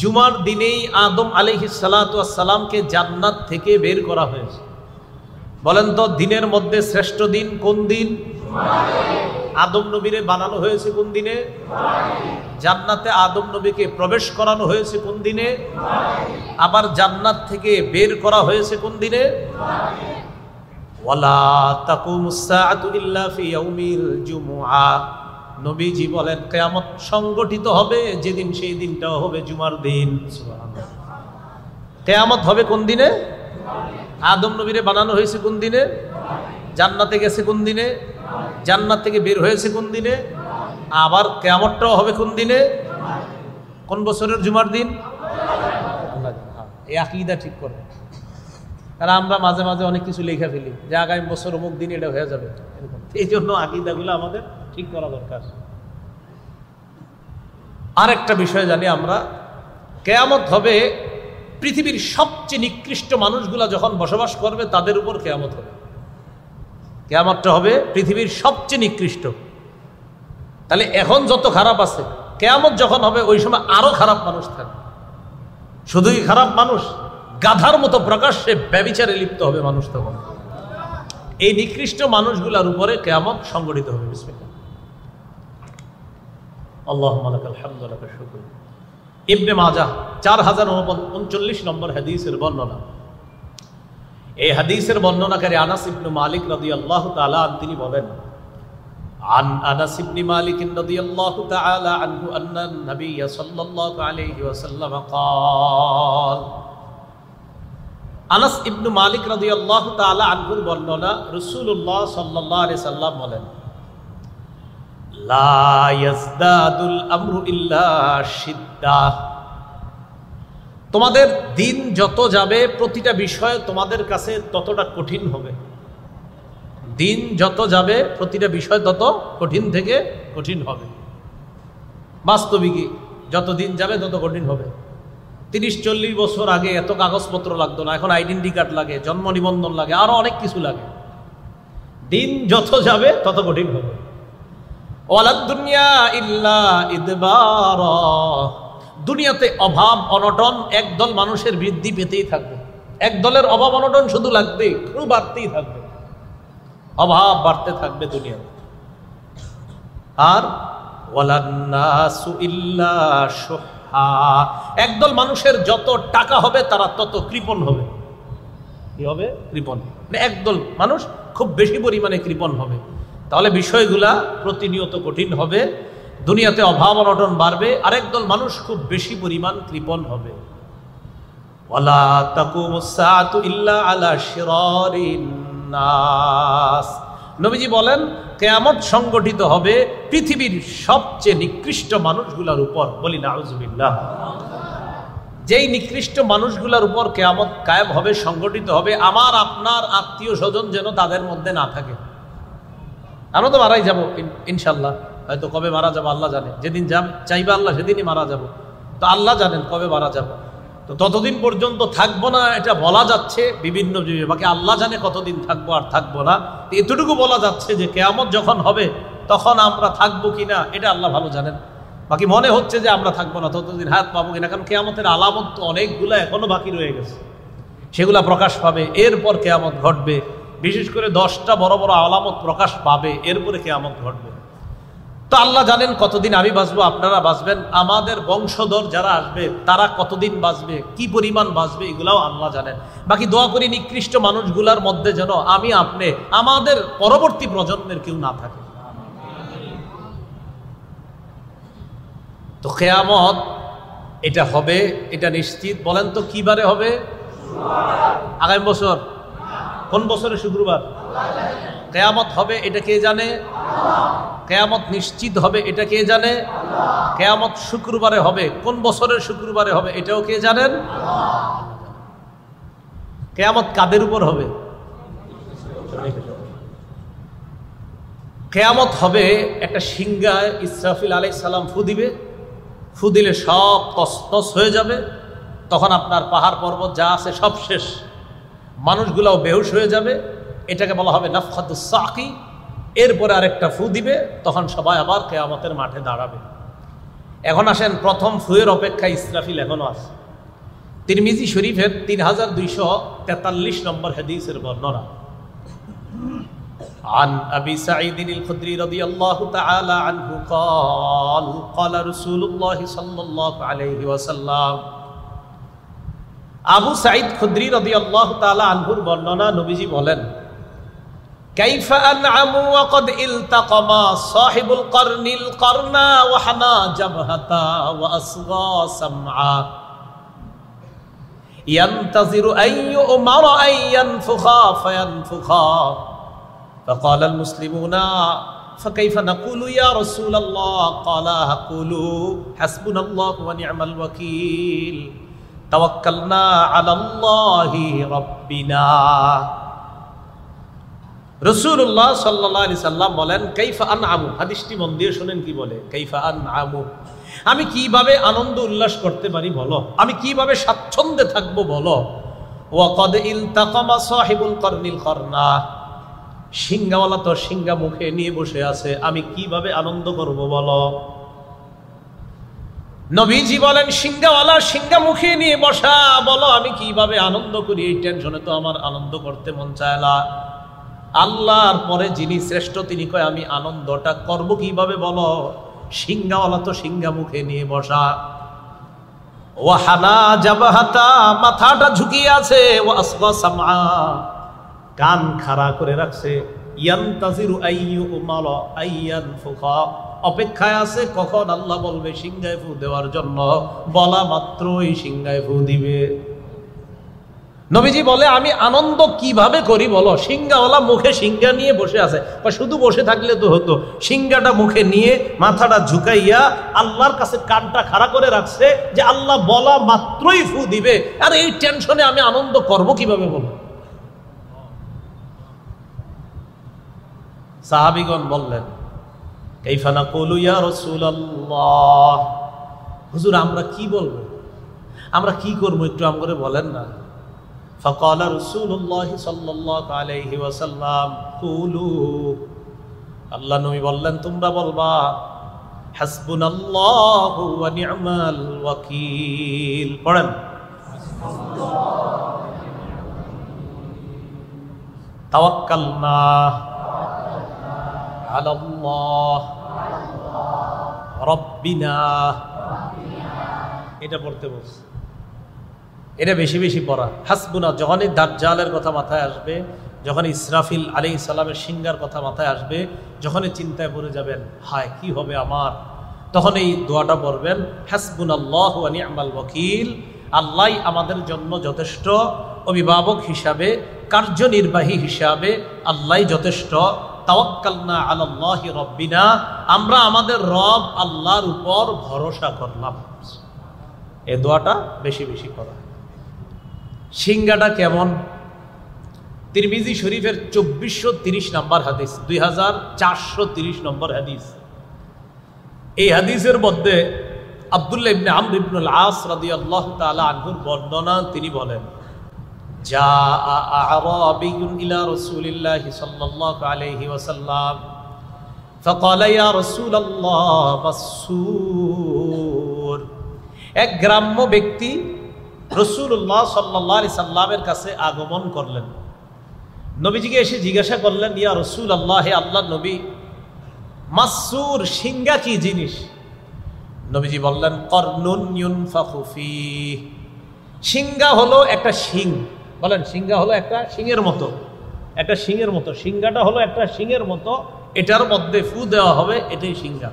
জুমার দিনেই আদম আলাইহিস সালাতু ওয়াস সালামকে জান্নাত থেকে বের করা হয়েছে। বলেন তো, দিনের মধ্যে শ্রেষ্ঠ দিন কোন দিন? আদম নবীরে বানানো হয়েছে কোন দিনে? জান্নাতে আদম নবীকে প্রবেশ করানো হয়েছে কোন দিনে? আবার জান্নাত থেকে বের করা হয়েছে কোন দিনে? ওয়ালা তাকুমুস সাআতু ইল্লা ফি ইয়াউমিল জুমুআ, নবীজি বলেন কিয়ামত সংগঠিত হবে যেদিন, সেই দিনটাও হবে জুমার দিন। সুবহানাল্লাহ। কিয়ামত হবে কোন দিনে? আদম নবীরে বানানো হয়েছে কোন দিনে? জান্নাতে গেছে কোন দিনে? জান্নাত থেকে বের হয়েছে কোন দিনে? আবার কিয়ামতটাও হবে কোন দিনে? কোন বছরের জুমার দিন? এই আকীদা ঠিক করে, কারণ আমরা মাঝে মাঝে অনেক কিছু লেখা ফেলি যে আগামী বছর অমুক দিন এটা হয়ে যাবে, এই জন্য আকীদাগুলো আমাদের ঠিক করা দরকার। আরেকটা বিষয় জানি আমরা, কিয়ামত হবে পৃথিবীর সবচেয়ে নিকৃষ্ট মানুষগুলা যখন বসবাস করবে তাদের উপর কিয়ামত হবে। কিয়ামতটা হবে পৃথিবীর সবচেয়ে নিকৃষ্ট। তাহলে এখন যত খারাপ আছে, কিয়ামত যখন হবে ওই সময় আরো খারাপ মানুষ থাকবে। শুধুই খারাপ মানুষ, গাধার মতো প্রকাশ্যে ব্যভিচারে লিপ্ত হবে মানুষ তখন। এই নিকৃষ্ট মানুষগুলার উপরে কিয়ামত সংগঠিত হবে। বিসমিল্লাহ। আল্লাহুম্মা লাকাল হামদু ওয়া লাকাশ শুকর। ইবনে মাজাহ 4039 নম্বর হাদিসের বর্ণনা। এই হাদিসের বর্ণনাকারী আনাস ইবনে মালিক রাদিয়াল্লাহু তাআলা আনহু, তিনি বলেন, আন আনাস ইবনে মালিক রাদিয়াল্লাহু তাআলা আনহু আন্না নবী সাল্লাল্লাহু আলাইহি ওয়াসাল্লাম قال, আনাস ইবনে মালিক রাদিয়াল্লাহু তাআলা আনহুর বর্ণনা, রাসূলুল্লাহ সাল্লাল্লাহু আলাইহি সাল্লাম বলেন, লা ইয়াজদাদুল আমরু ইল্লা শিদ্দাহ, তোমাদের দিন যত যাবে প্রতিটা বিষয় তোমাদের কাছে ততটা কঠিন হবে। দিন যত যাবে প্রতিটা বিষয় তত কঠিন থেকে কঠিন হবে। বাস্তবিকই যত দিন যাবে তত কঠিন হবে। 30-40 বছর আগে এত কাগজপত্র লাগতো না, এখন আইডেন্টি কার্ড লাগে, জন্ম নিবন্ধন লাগে, আরো অনেক কিছু লাগে। দিন যত যাবে তত কঠিন হবে। ওয়ালাদ দুনিয়া ইল্লা ইদবারা, দুনিয়াতে অভাব অনটন একদল মানুষের বৃদ্ধি পেতেই থাকবে। এক দলের অভাব অনটন শুধু লাগবে, খুব বাড়তেই থাকবে, অভাব বাড়তে থাকবে দুনিয়াতে। আর ওয়ালান নাসু ইল্লা শুহা, একদল মানুষের যত টাকা হবে তারা তত কৃপণ হবে। কি হবে? কৃপণ। একদল মানুষ খুব বেশি পরিমাণে কৃপণ হবে। তাহলে বিষয়গুলা প্রতিনিয়ত কঠিন হবে, দুনিয়াতে অভাব অনটন বাড়বে, আরেকদল মানুষ খুব বেশি পরিমাণ কৃপণ হবে। ওয়ালা তাকুমুস সাআতু ইল্লা আলা শিরারিন নাস, নবীজি বলেন কিয়ামত সংগঠিত হবে পৃথিবীর সবচেয়ে নিকৃষ্ট মানুষগুলোর উপর। বলি নাউজুবিল্লাহ। যেই নিকৃষ্ট মানুষগুলোর উপর কিয়ামত কায়েম হবে, সংগঠিত হবে, আমার আপনার আত্মীয় স্বজন যেন তাদের মধ্যে না থাকে। আমরা তো মারাই যাব ইনশাল্লাহ, হয়তো কবে মারা যাবো আল্লাহ জানে, যেদিন চাইবে আল্লাহ সেদিনই মারা যাব। তো আল্লাহ জানেন কবে মারা যাব, তো ততদিন পর্যন্ত থাকবো না এটা বলা যাচ্ছে বিভিন্ন জীবে, বাকি আল্লাহ জানে কতদিন থাকবো আর থাকবো না। এতটুকু বলা যাচ্ছে যে কিয়ামত যখন হবে তখন আমরা থাকবো কিনা এটা আল্লাহ ভালো জানেন। বাকি মনে হচ্ছে যে আমরা থাকবো না, ততদিন হায়াত পাবো কিনা, কারণ কিয়ামতের আলামত তো অনেকগুলো এখনো বাকি রয়ে গেছে, সেগুলা প্রকাশ পাবে, এরপর কিয়ামত ঘটবে। বিশেষ করে 10টা বড় বড় আলামত প্রকাশ পাবে, এরপরে কিয়ামত ঘটবে। তো আল্লাহ জানেন কতদিন আমি বাঁচবো, আপনারা বাঁচবেন, আমাদের বংশধর যারা আসবে তারা কতদিন বাঁচবে, কি পরিমাণ বাঁচবে, এগুলাও আল্লাহ জানেন। বাকি দোয়া করি নিকৃষ্ট মানুষগুলার মধ্যে যেন আমি আপনি, আমাদের পরবর্তী প্রজন্মের কেউ না থাকে। তো কিয়ামত এটা হবে, এটা নিশ্চিত। বলেন তো কি বারে হবে? আগামী বছর। কোন বছরে? শুক্রবার। কিয়ামত হবে এটা কে জানে? কিয়ামত নিশ্চিত হবে এটা কে জানে? কিয়ামত শুক্রবারে হবে। কোন বছরের শুক্রবারে হবে এটাও কে জানেন? কিয়ামত কাদের উপর হবে? কিয়ামত হবে একটা সিংহায় ইসরাফিল আলাইহিস সালাম ফু দিবে। ফু দিলে সব তছনছ হয়ে যাবে। তখন আপনার পাহাড় পর্বত যা আছে সব শেষ, মানুষগুলাও বেহুশ হয়ে যাবে। এটাকে বলা হবে নাফখাতুস সাকি। এরপরে আরেকটা ফু দিবে, তখন সবাই আবার কিয়ামতের মাঠে দাঁড়াবে। এখন আসেন, প্রথম ফুয়ের অপেক্ষায় ইসরাফিল এখনো আছে। তিরমিজি শরীফের 3243 নম্বর হাদিসের বর্ণনা। عن أبي سعيد الخدري رضي الله تعالى عنه قال قال رسول الله صلى الله عليه وسلم আবু সাঈদ খুদরি রাদিয়াল্লাহু তাআলা আনহুর বর্ণনা, নবীজি বলেন, কাইফা আনআমু ওয়া ক্বাদ ইলতাকামা সাহিবুল করনিল করনা ওয়া হানা জাবহাতা ওয়া আসগা সামআ ইয়ানতাজিরু আইয়ুমারা আইয়ানফুখা ফায়ানফুখা فقال المسلمون فكيف نقول يا رسول الله قال قولوا حسبنا الله ونعم الوكيل توكلنا على الله ربنا। রাসূলুল্লাহ সাল্লাল্লাহু আলাইহি সাল্লাম বলেন, কাইফা আনআমু, হাদিসটি মন দিয়ে শুনেন কি বলে। কাইফা আনআমু, আমি কিভাবে আনন্দ উল্লাস করতে পারি বলো, আমি কিভাবে স্বাচ্ছন্দ্যে থাকবো বলো। ওয়া ক্বাদ ইলতাকামা সাহিবুল করনিল করনা, সিংহাওয়ালা তো সিংহা মুখে নিয়ে বসে আছে, আমি কিভাবে আনন্দ করব বলো। নবীজি বলেন, সিংহাওয়ালা সিংহা মুখে নিয়ে বসা, বলো আমি কিভাবে আনন্দ করি। এই টেনশনে তো আমার আনন্দ করতে মন চায় না। আল্লাহর পরে যিনি শ্রেষ্ঠ তিনি কয় আমি আনন্দটা করব কিভাবে বলো। সিংহাওয়ালা তো সিংহা মুখে নিয়ে বসা। ওয়াহানা জাবাহাতা, মাথাটা ঝুঁকিয়ে আছে। ওয়া আসগা সামআ, কান খাড়া করে রাখছে। ইয়ানতাজিরু আইয়ুমারা আইয়ানফুখা, অপেক্ষায় আছে কখন আল্লাহ বলবে সিংহায় ফু দেওয়ার জন্য। বলা মাত্রই সিংহায় ফু দিবে। নবীজি বলে, আমি আনন্দ কিভাবে করি বলো। সিংহাওয়ালা মুখে সিংহা নিয়ে বসে আছে, বা শুধু বসে থাকলে তো হতো। সিংহাটা মুখে নিয়ে মাথাটা ঝুঁকাইয়া আল্লাহর কাছে কানটা খাড়া করে রাখছে যে আল্লাহ বলা মাত্রই ফু দিবে। আর এই টেনশনে আমি আনন্দ করব কিভাবে বলো। সাহাবীগণ বললেন, কাইফা নাকুলু ইয়া রাসূলুল্লাহ, হুজুর আমরা কি বলবো, আমরা কি করব একটু আমগরে বলেন না। ফাকালা রাসূলুল্লাহ সাল্লাল্লাহু আলাইহি ওয়াসাল্লাম কুলু, আল্লাহ নবী বললেন তোমরা বলবা হাসবুনাল্লাহু ওয়া নি'মাল ওয়াকিল। পড়েন, তাওয়াক্কালনা আলাল্লাহ রব্বিনা, এটা পড়তে বলছে। এটা বেশি বেশি পড়া। হাসবুনা, যখনই দাজ্জালের কথা মাথায় আসবে, যখন ইসরাফিল আলাইহিস সালামের সিংহার কথা মাথায় আসবে, যখনই চিন্তায় পড়ে যাবেন হায় কি হবে আমার, তখন এই দোয়াটা পড়বেন, হাসবুনাল্লাহু ওয়া নি'মাল ওয়াকিল, আল্লাহই আমাদের জন্য যথেষ্ট, অভিভাবক হিসাবে, কার্যনির্বাহী হিসাবে আল্লাহই যথেষ্ট। তাওয়াক্কালনা আলাল্লাহি রব্বিনা, আমরা আমাদের রব আল্লাহর উপর ভরসা করলাম। এই দোয়াটা বেশি বেশি করা। সিংহাটা কেমন? তিরমিজি শরীফের 2430 নম্বর হাদিস, 2430 নম্বর হাদিস। এই হাদিসের মধ্যে আব্দুল্লাহ ইবনে আমর ইবনুল আস রাদিয়াল্লাহু তাআলা আনহুর বর্ণনা, তিনি বলেন, জাআ আ'রাবিয়্যুন ইলা রাসূলিল্লাহি সাল্লাল্লাহু আলাইহি ওয়াসাল্লাম ফাকালা ইয়া রাসূলাল্লাহ মাসসুর। এক গ্রাম্য ব্যক্তি রাসূলুল্লাহ সাল্লাল্লাহু আলাইহি সাল্লামের কাছে আগমন করলেন। নবীজিকে এসে জিজ্ঞাসা করলেন, ইয়া রাসূলুল্লাহ, হে আল্লাহর নবী, মাসসুর সিংহা কি জিনিস? নবীজি বললেন, করনুন ইউনফাখু ফীহ, সিংহা হলো একটা শিং। বলেন, সিংহা হলো একটা শিংয়ের মতো, একটা শিংয়ের মতো। সিংহাটা হলো একটা শিংয়ের মতো, এটার মধ্যে ফু দেওয়া হবে, এটাই সিংহা।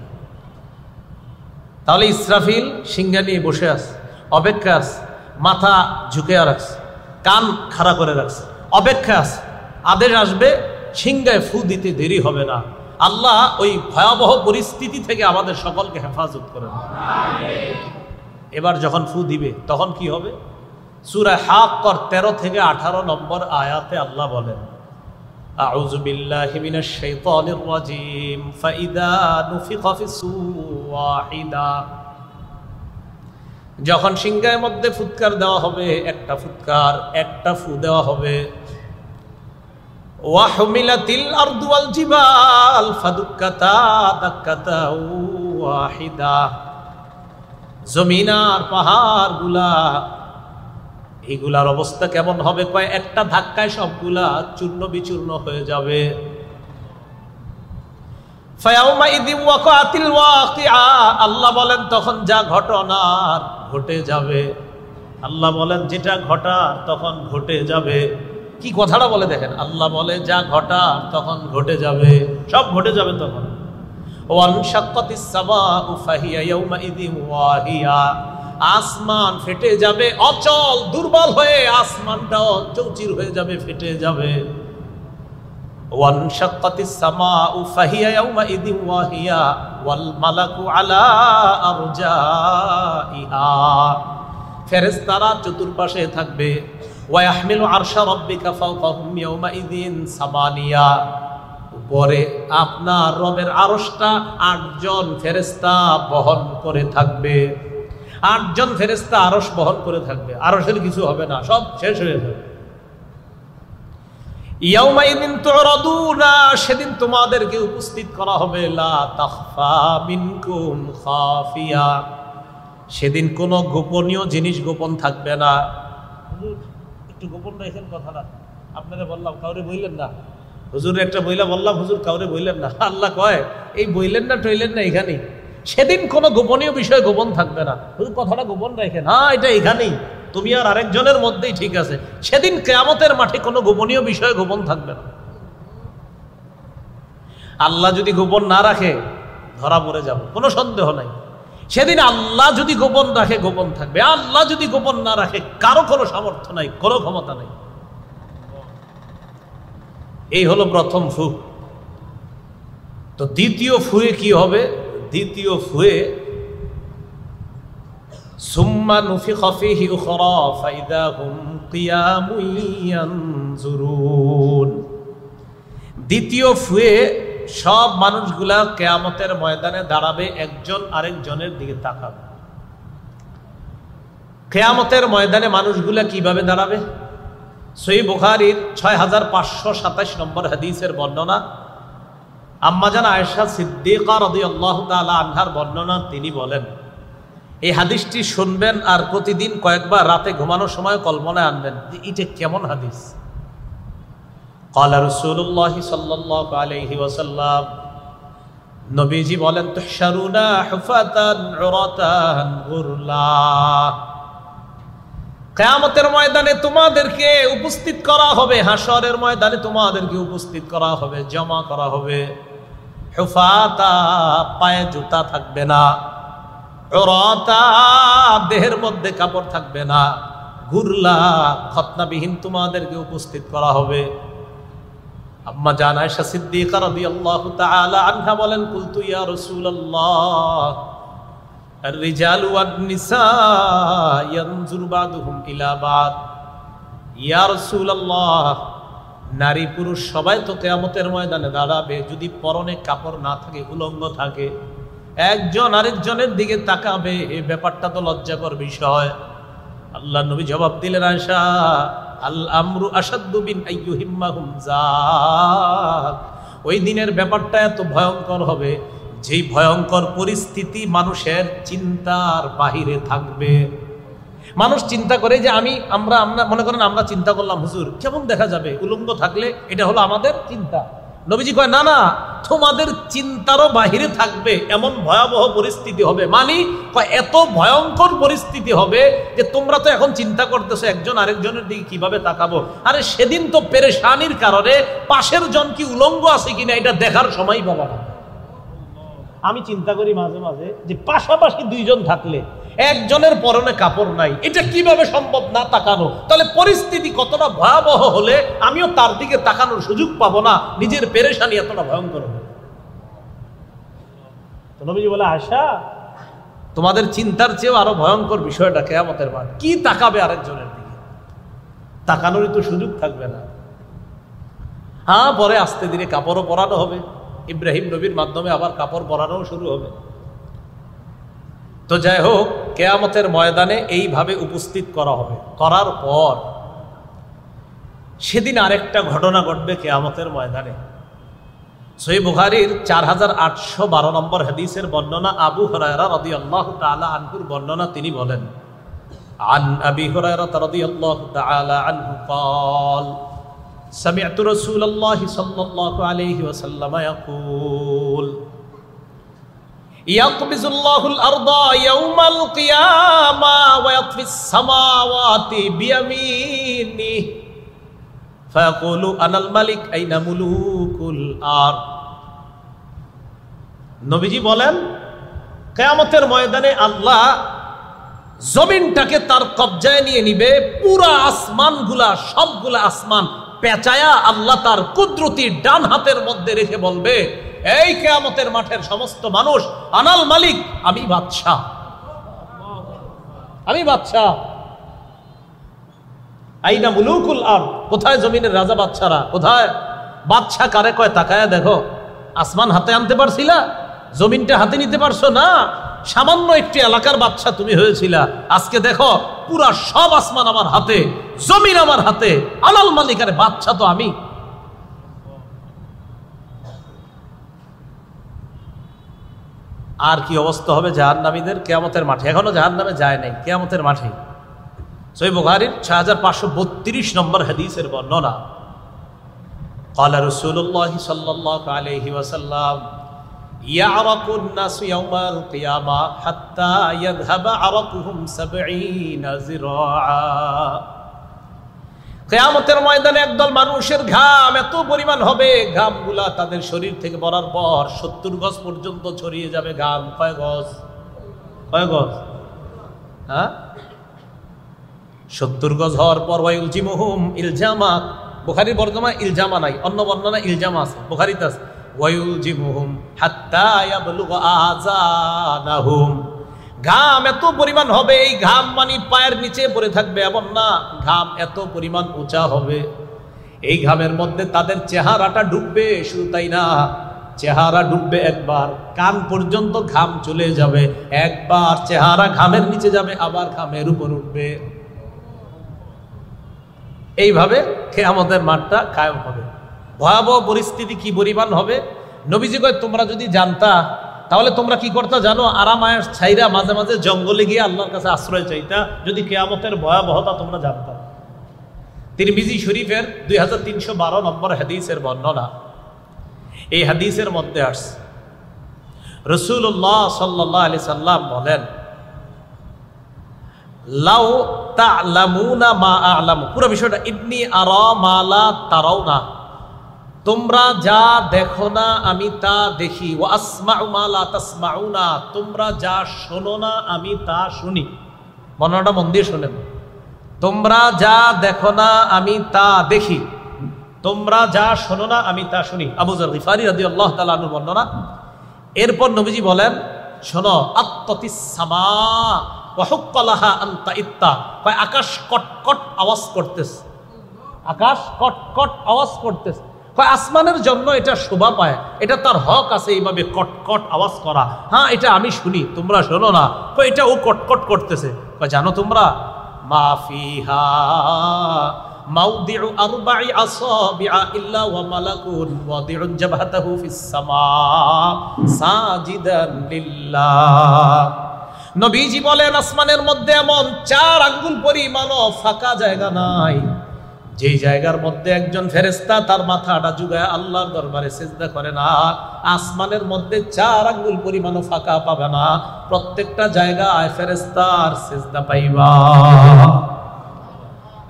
তাহলে ইসরাফিল সিংহা নিয়ে বসে আছে, অপেক্ষা আছে, মাথা ঝুঁকে রাখছে, কান খাড়া করে রাখছে, অপেক্ষা আছে, আদেশ আসবে, সিংহায় ফু দিতে দেরি হবে না। আল্লাহ ওই ভয়াবহ পরিস্থিতি থেকে আমাদের সকলকে হেফাজত করেন। এবার যখন ফু দিবে তখন কি হবে? সূরা হাক্কর 13 থেকে 18 নম্বর আয়াতে আল্লাহ বলেন, আউযু বিল্লাহি মিনাশ শাইতানির রাজীম ফাইদা নুফিখা ফিস-সূর ওয়াহিদা। যখন সিংহার মধ্যে ফুৎকার দেওয়া হবে, একটা ফুৎকার, একটা ফু দেওয়া হবে, ওয়াহুমিলাতিল আরদু ওয়াল জিবাল ফাদুক্কাতা দাক্কাতা ওয়াহিদা। জমিন আর পাহাড় গুলা, এগুলার অবস্থা কেমন হবে? কয় একটা ধাক্কায় সবগুলা চূর্ণ বিচূর্ণ হয়ে যাবে। আল্লাহ বলেন তখন যা ঘটনার ঘটে যাবে। আল্লাহ বলেন যেটা ঘটার তখন ঘটে যাবে। কি কথাটা বলে দেখেন, আল্লাহ বলে যা ঘটার তখন ঘটে যাবে, সব ঘটে যাবে তখন। আসমান ফেটে যাবে, অচল দুর্বল হয়ে আসমানটাও চৌচির হয়ে যাবে, ফেটে যাবে। ফেরেশতারা চতুর্পাশে থাকবে। ওয়াহমিলু আরশা রাব্বিকা ফাওকাহুম ইয়াওমাইযিন সামানিয়া। উপরে আপনার রবের আরশটা 8 জন ফেরেশতা বহন করে থাকবে। 8 জন ফেরেশতা আরশ বহন করে থাকবে। আরশের কিছু হবে না, সব শেষ হয়ে যাবে। ইয়াওমাইযিন তুরাদুনা, সেদিন তোমাদেরকে উপস্থিত করা হবে। লা তাখফা মিনকুম খাফিয়া, সেদিন কোনো গোপনীয় জিনিস গোপন থাকবে না। একটু গোপন রাখেন কথাটা, আপনারা বললাম কাউরে বইলেন না। হুজুর একটা বইলা বললাম, হুজুর কাউরে বইলেন না। আল্লাহ কয় এই বইলেন না টইলেন না এখানেই, সেদিন কোনো গোপনীয় বিষয় গোপন থাকবে না। হুজুর কথাটা গোপন রাখেন, হ্যাঁ এটা এখানেই, তুমি আর আরেকজনের মধ্যেই ঠিক আছে। সেদিন কিয়ামতের মাঠে কোনো গোপনীয় বিষয় গোপন থাকবে না। আল্লাহ যদি গোপন না রাখে ধরা পড়ে যাব, কোনো সন্দেহ নাই। সেদিন আল্লাহ যদি গোপন রাখে গোপন থাকবে, আল্লাহ যদি গোপন না রাখে কারো কোনো সামর্থ্য নাই, কোনো ক্ষমতা নাই। এই হলো প্রথম ফু। তো দ্বিতীয় ফুয়ে কি হবে? দ্বিতীয় ফুয়ে সুম্মা নুফিখা ফীহি উখরা ফাইদা হুম কিয়ামুন ইয়ানজুরুন। দ্বিতীয় ফুয়ে সব মানুষগুলা কিয়ামতের ময়দানে দাঁড়াবে, একজন আরেকজনের দিকে তাকাবে। কিয়ামতের ময়দানে মানুষগুলা কিভাবে দাঁড়াবে? সহিহ বুখারীর 6527 নম্বর হাদিসের বর্ণনা, আম্মাজান আয়েশা সিদ্দিকা রাদিয়াল্লাহু তাআলা আনহার বর্ণনা। তিনি বলেন, এই হাদিসটি শুনবেন আর প্রতিদিন কয়েকবার রাতে ঘুমানোর সময় কল্পনায় আনবেন যে এটা কেমন হাদিস। ক্বালা রাসূলুল্লাহি সাল্লাল্লাহু আলাইহি ওয়াসাল্লাম, নবীজি বলেন, তুহশারুনা হুফাতান উরাতান গুরলা। কিয়ামতের ময়দানে তোমাদেরকে উপস্থিত করা হবে, হাশরের ময়দানে তোমাদেরকে উপস্থিত করা হবে, জমা করা হবে। হুফাতা, পায়ে জুতা থাকবে না। উরাতা, দেহের মধ্যে কাপড় থাকবে না। গুরলা, খতনাবিহীন তোমাদেরকে উপস্থিত করা হবে। আম্মা জান আয়েশা সিদ্দিকা রাদিয়াল্লাহু তাআলা আনহা বলেন, কুলতু ইয়া রাসূলুল্লাহ আর-রিজালু ওয়ান-নিসা ইয়ানজুরু বা'দুহুম ইলা বা'দ। ইয়া রাসূলুল্লাহ, নারী পুরুষ সবাই তো কিয়ামতের ময়দানে দাঁড়াবে, যদি পরনে কাপড় না থাকে, উলঙ্গ থাকে, একজন আরেকজনের দিকে তাকাবে, এই ব্যাপারটা তো লজ্জাকর বিষয়। আল্লাহ নবী জবাব দিলেন, আয়েশা, আল আমরু আশাদ্দু বিন আইয়ুহিম্মাহুম যাক। ওই দিনের ব্যাপারটা এত ভয়ঙ্কর হবে, যেই ভয়ঙ্কর পরিস্থিতি মানুষের চিন্তার বাহিরে থাকবে। মানুষ চিন্তা করে যে আমরা মনে করেন আমরা চিন্তা করলাম, হুজুর কেমন দেখা যাবে উলঙ্গ থাকলে, এটা হলো আমাদের চিন্তা। নবীজি কয়, না না, তোমাদের চিন্তারও বাহিরে থাকবে এমন ভয়াবহ পরিস্থিতি হবে। এত ভয়ঙ্কর পরিস্থিতি হবে যে তোমরা তো এখন চিন্তা করতেছো একজন আরেকজনের দিকে কিভাবে তাকাবো। আরে সেদিন তো পেরেশানির কারণে পাশের জন কি উলঙ্গ আছে কিনা এটা দেখার সময় পাবা না। আমি চিন্তা করি মাঝে মাঝে যে পাশাপাশি দুইজন থাকলে একজনের পরনে কাপড় নাই, এটা কিভাবে সম্ভব না তাকানো? তাহলে পরিস্থিতি কতটা ভয়াবহ হলে আমিও তার দিকে তাকানোর সুযোগ পাবো না, নিজের পেরেশানি এতটা ভয়ঙ্কর হবে। তো নবীজি বলে, আয়েশা তোমাদের চিন্তার চেয়েও আরো ভয়ঙ্কর বিষয়টা কিয়ামতের মাঠ। কি তাকাবে আরেকজনের দিকে? তাকানোরই তো সুযোগ থাকবে না। হ্যাঁ, পরে আস্তে ধীরে কাপড়ও পরানো হবে, ইব্রাহিম নবীর মাধ্যমে আবার কাপড় পরানো শুরু হবে। তো যাই হোক, কিয়ামতের ময়দানে এইভাবে উপস্থিত করা হবে। করার পর সেদিন আরেকটা ঘটনা ঘটবে কিয়ামতের ময়দানে। সহিহ বুখারীর 4812 নম্বর হাদিসের বর্ণনা, আবু হুরায়রা রাদিয়াল্লাহু তাআলা আনহুর বর্ণনা। তিনি বলেন, আন আবি হুরায়রা রাদিয়াল্লাহু তাআলা আনহু قال سمعت رسول الله صلى الله عليه وسلم يقول يقبض الله الأرض يوم القيامة ويطفي السماوات بيمينه فيقول أنا الملك أين ملوك الأرض। নবীজি বলেন, কিয়ামতের ময়দানে আল্লাহ জমিনটাকে তার কবজায় নিয়ে নিবে। পুরা আসমানগুলা, সবগুলা আসমান পেঁচায়া আল্লাহ তার কুদরতির ডান হাতের মধ্যে রেখে বলবে, এই কিয়ামতের মাঠের সমস্ত মানুষ, আনাল মালিক, আমি বাদশাহ, আমি বাদশাহ। আইনা মুলুকুল আরদ, কোথায় জমিনের রাজা বাদশারা? কোথায়? বাদশাহ কারে কয় তাকায়া দেখো। আসমান হাতে আনতে পারছিলা? জমিনটা হাতে নিতে পারছো না? সামান্য একটি এলাকার বাদশা তুমি হয়েছিলা, আজকে দেখো পুরা সব আসমান আমার হাতে, জমিন আমার হাতে, আনাল মালিক, আরে বাদশা তো আমি। আর কি অবস্থা হবে জাহান্নামীদের কিয়ামতের মাঠে? এখনো জাহান্নামে যায় নাই, কিয়ামতের মাঠে। সহিহ বুখারীর 6532 নম্বর হাদিসের বর্ণনা, قال رسول الله صلى الله عليه وسلم يعرق الناس يوم القيامة حتى يذهب عرقهم 70 ذراعا। কিয়ামতের ময়দানে একদল মানুষের ঘাম এত পরিমাণ হবে, ঘামগুলা তাদের শরীর থেকে পড়ার পর 70 গজ পর্যন্ত ছড়িয়ে যাবে ঘাম। কয় গজ? কয় গজ? হ্যাঁ, 70 গজ হওয়ার পর ওয়ায়ুলজিমুহুম ইলজামা। বুখারীর বর্ণনা ইলজামা নাই, অন্য বর্ণনা ইলজামা আছে, বুখারীতে আছে ওয়ায়ুলজিমুহুম হাত্তা ইয়াবলুগা আযানাহুম। ঘাম এত পরিমাণ হবে, এই ঘাম মানে পায়ের নিচে পড়ে থাকবে এমন না, ঘাম এত পরিমাণ উঁচা হবে, এই ঘামের মধ্যে তাদের চেহারাটা ডুববে। শুধু তাই না, চেহারা ডুববে একবার, কান পর্যন্ত ঘাম চলে যাবে, একবার চেহারা ঘামের নিচে যাবে, আবার ঘামের উপর উঠবে। এইভাবে কিয়ামতের মাঠটা কায়েম হবে। ভয়াবহ পরিস্থিতি কি পরিমাণ হবে নবীজি কয়, তোমরা যদি জানতা তাহলে তোমরা কি করতে জানো? আরামায়ের ছাইরা মাঝে মাঝে জঙ্গলে গিয়ে আল্লাহর কাছে আশ্রয় চাইতা, যদি কিয়ামতের ভয়াবহতা তোমরা জানতা। তিরমিজি শরীফের 2312 নম্বর হাদিসের বর্ণনা। এই হাদিসের মধ্যে আসছে রাসূলুল্লাহ সাল্লাল্লাহু আলাইহি সাল্লাম বলেন, লাউ তা'লামুনা মা আ'লামু, পুরো বিষয়টা ইন্নী আরা মা লা তারাউনা, তোমরা যা দেখো না আমি তা দেখি, ওয়া আসমাউ মা লা তাসমাউনা, তোমরা যা শোনো না আমি তা শুনি। বর্ণনাটা মন দিয়ে শোনেন, তোমরা যা দেখো না আমি তা দেখি, তোমরা যা শোনো না আমি তা শুনি। আবু যর গিফারি রাদিয়াল্লাহু তাআলা আনহু বর্ণনা। এরপর নবীজি বলেন, শোনো, আত্তাতিস সামা ওয়া হুক্কালাহা আনতা ইত্তা, কয় আকাশ কটকট আওয়াজ করতেছে, আকাশ কটকট আওয়াজ করতেছে। কয় আসমানের জন্য এটা শোভা পায়, এটা তার হক আছে এইভাবে কটকট আওয়াজ করা। হ্যাঁ, এটা আমি শুনি, তোমরা শোনো না। কয় এটা ও কটকট করতেছে। কয় জানো তোমরা, মা ফিহা মাউদিউ আরবা'i আসাবি'a ইল্লা ওয়া মালাকুন ওয়াদি'ুন জাবহাতাহু ফিস সামা সাজিদান লিল্লাহ। নবীজি বলেন, আসমানের মধ্যে এমন 4 আঙ্গুল পরিমাণও ফাঁকা জায়গা নাই, যেই জায়গার মধ্যে একজন ফেরেশতা তার মাথাটা ঝুঁকায় আল্লাহর দরবারে সিজদা করে না। আসমানের মধ্যে 4 আঙ্গুল পরিমাণও ফাঁকা পাবে না, প্রত্যেকটা জায়গায় ফেরেশতার সিজদা পাইবা।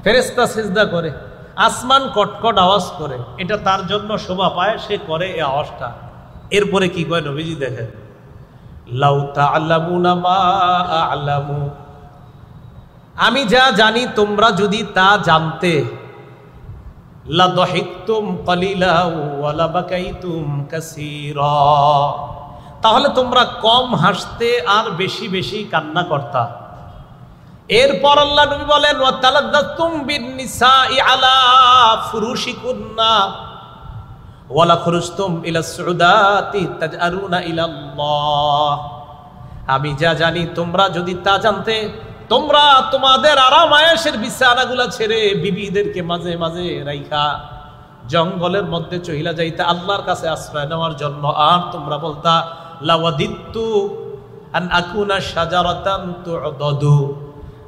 ফেরেশতা সিজদা করে, আসমান কটকট আওয়াজ করে, এটা তার জন্য শোভা পায়, সে করে এই আওয়াজটা। এরপরে কি কয় নবীজি দেখেন, লাউ তা'লামুনা মা আ'লামু, আমি যা জানি তোমরা যদি তা জানতে, লা দাহিকতুম কালিলা ওয়া লা বাকাইতুম কাসীরা, তাহলে তোমরা কম হাসতে আর বেশি বেশি কান্না করতা। এরপর আল্লাহ নবী বলেন ওয়া তালাদ্দাতুম বিন নিসাই আলা ফুরুশিকুন্না ওয়া লা খুরুজতুম ইলা সুউদাতি তাজআরুনা ইলা আল্লাহ, আমি যা জানি তোমরা যদি তা জানতে, তোমরা তোমাদের আরাম আয়েশের বিছানাগুলা ছেড়ে বিবিদেরকে মাঝে মাঝে রাইখা জঙ্গলের মধ্যে চহিলা যাইতে আল্লাহর কাছে আশ্রয় নেওয়ার জন্য, আর তোমরা বলতা লাওয়াদিত্তু আন আকুনা শাজারাতান তু'দাদু,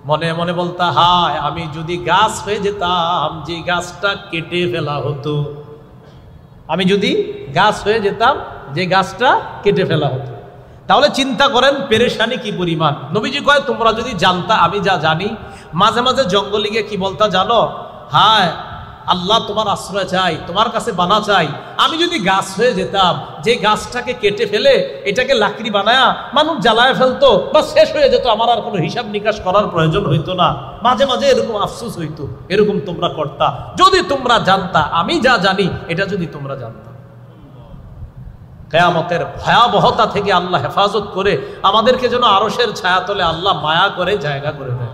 মনে মনে বলতা হায় আমি যদি গাছ হয়ে যেতাম যে গাছটা কেটে ফেলা হতো, আমি যদি গাছ হয়ে যেতাম যে গাছটা কেটে ফেলা হতো। তাহলে চিন্তা করেন পেরেশানি কি পরিমাণ। নবীজি কয় তোমরা যদি জানতা আমি যা জানি, মাঝে মাঝে জঙ্গলে গিয়ে কি বলতা জানো, হায় আল্লাহ তোমার আশ্রয় চাই, তোমার কাছে বানা চাই, আমি যদি গাছ হয়ে যেতাম যে গাছটাকে কেটে ফেলে এটাকে লাকড়ি বানায়া মানুষ জ্বালায় ফেলতো বা শেষ হয়ে যেত, আমার আর কোনো হিসাব নিকাশ করার প্রয়োজন হইতো না। মাঝে মাঝে এরকম আফসোস হইতো, এরকম তোমরা করতা যদি তোমরা জানতা আমি যা জানি, এটা যদি তোমরা জানতা। কিয়ামতের ভয়াবহতা থেকে আল্লাহ হেফাজত করে আমাদেরকে যেন আরশের ছায়াতলে আল্লাহ মায়া করে জায়গা করে দেয়।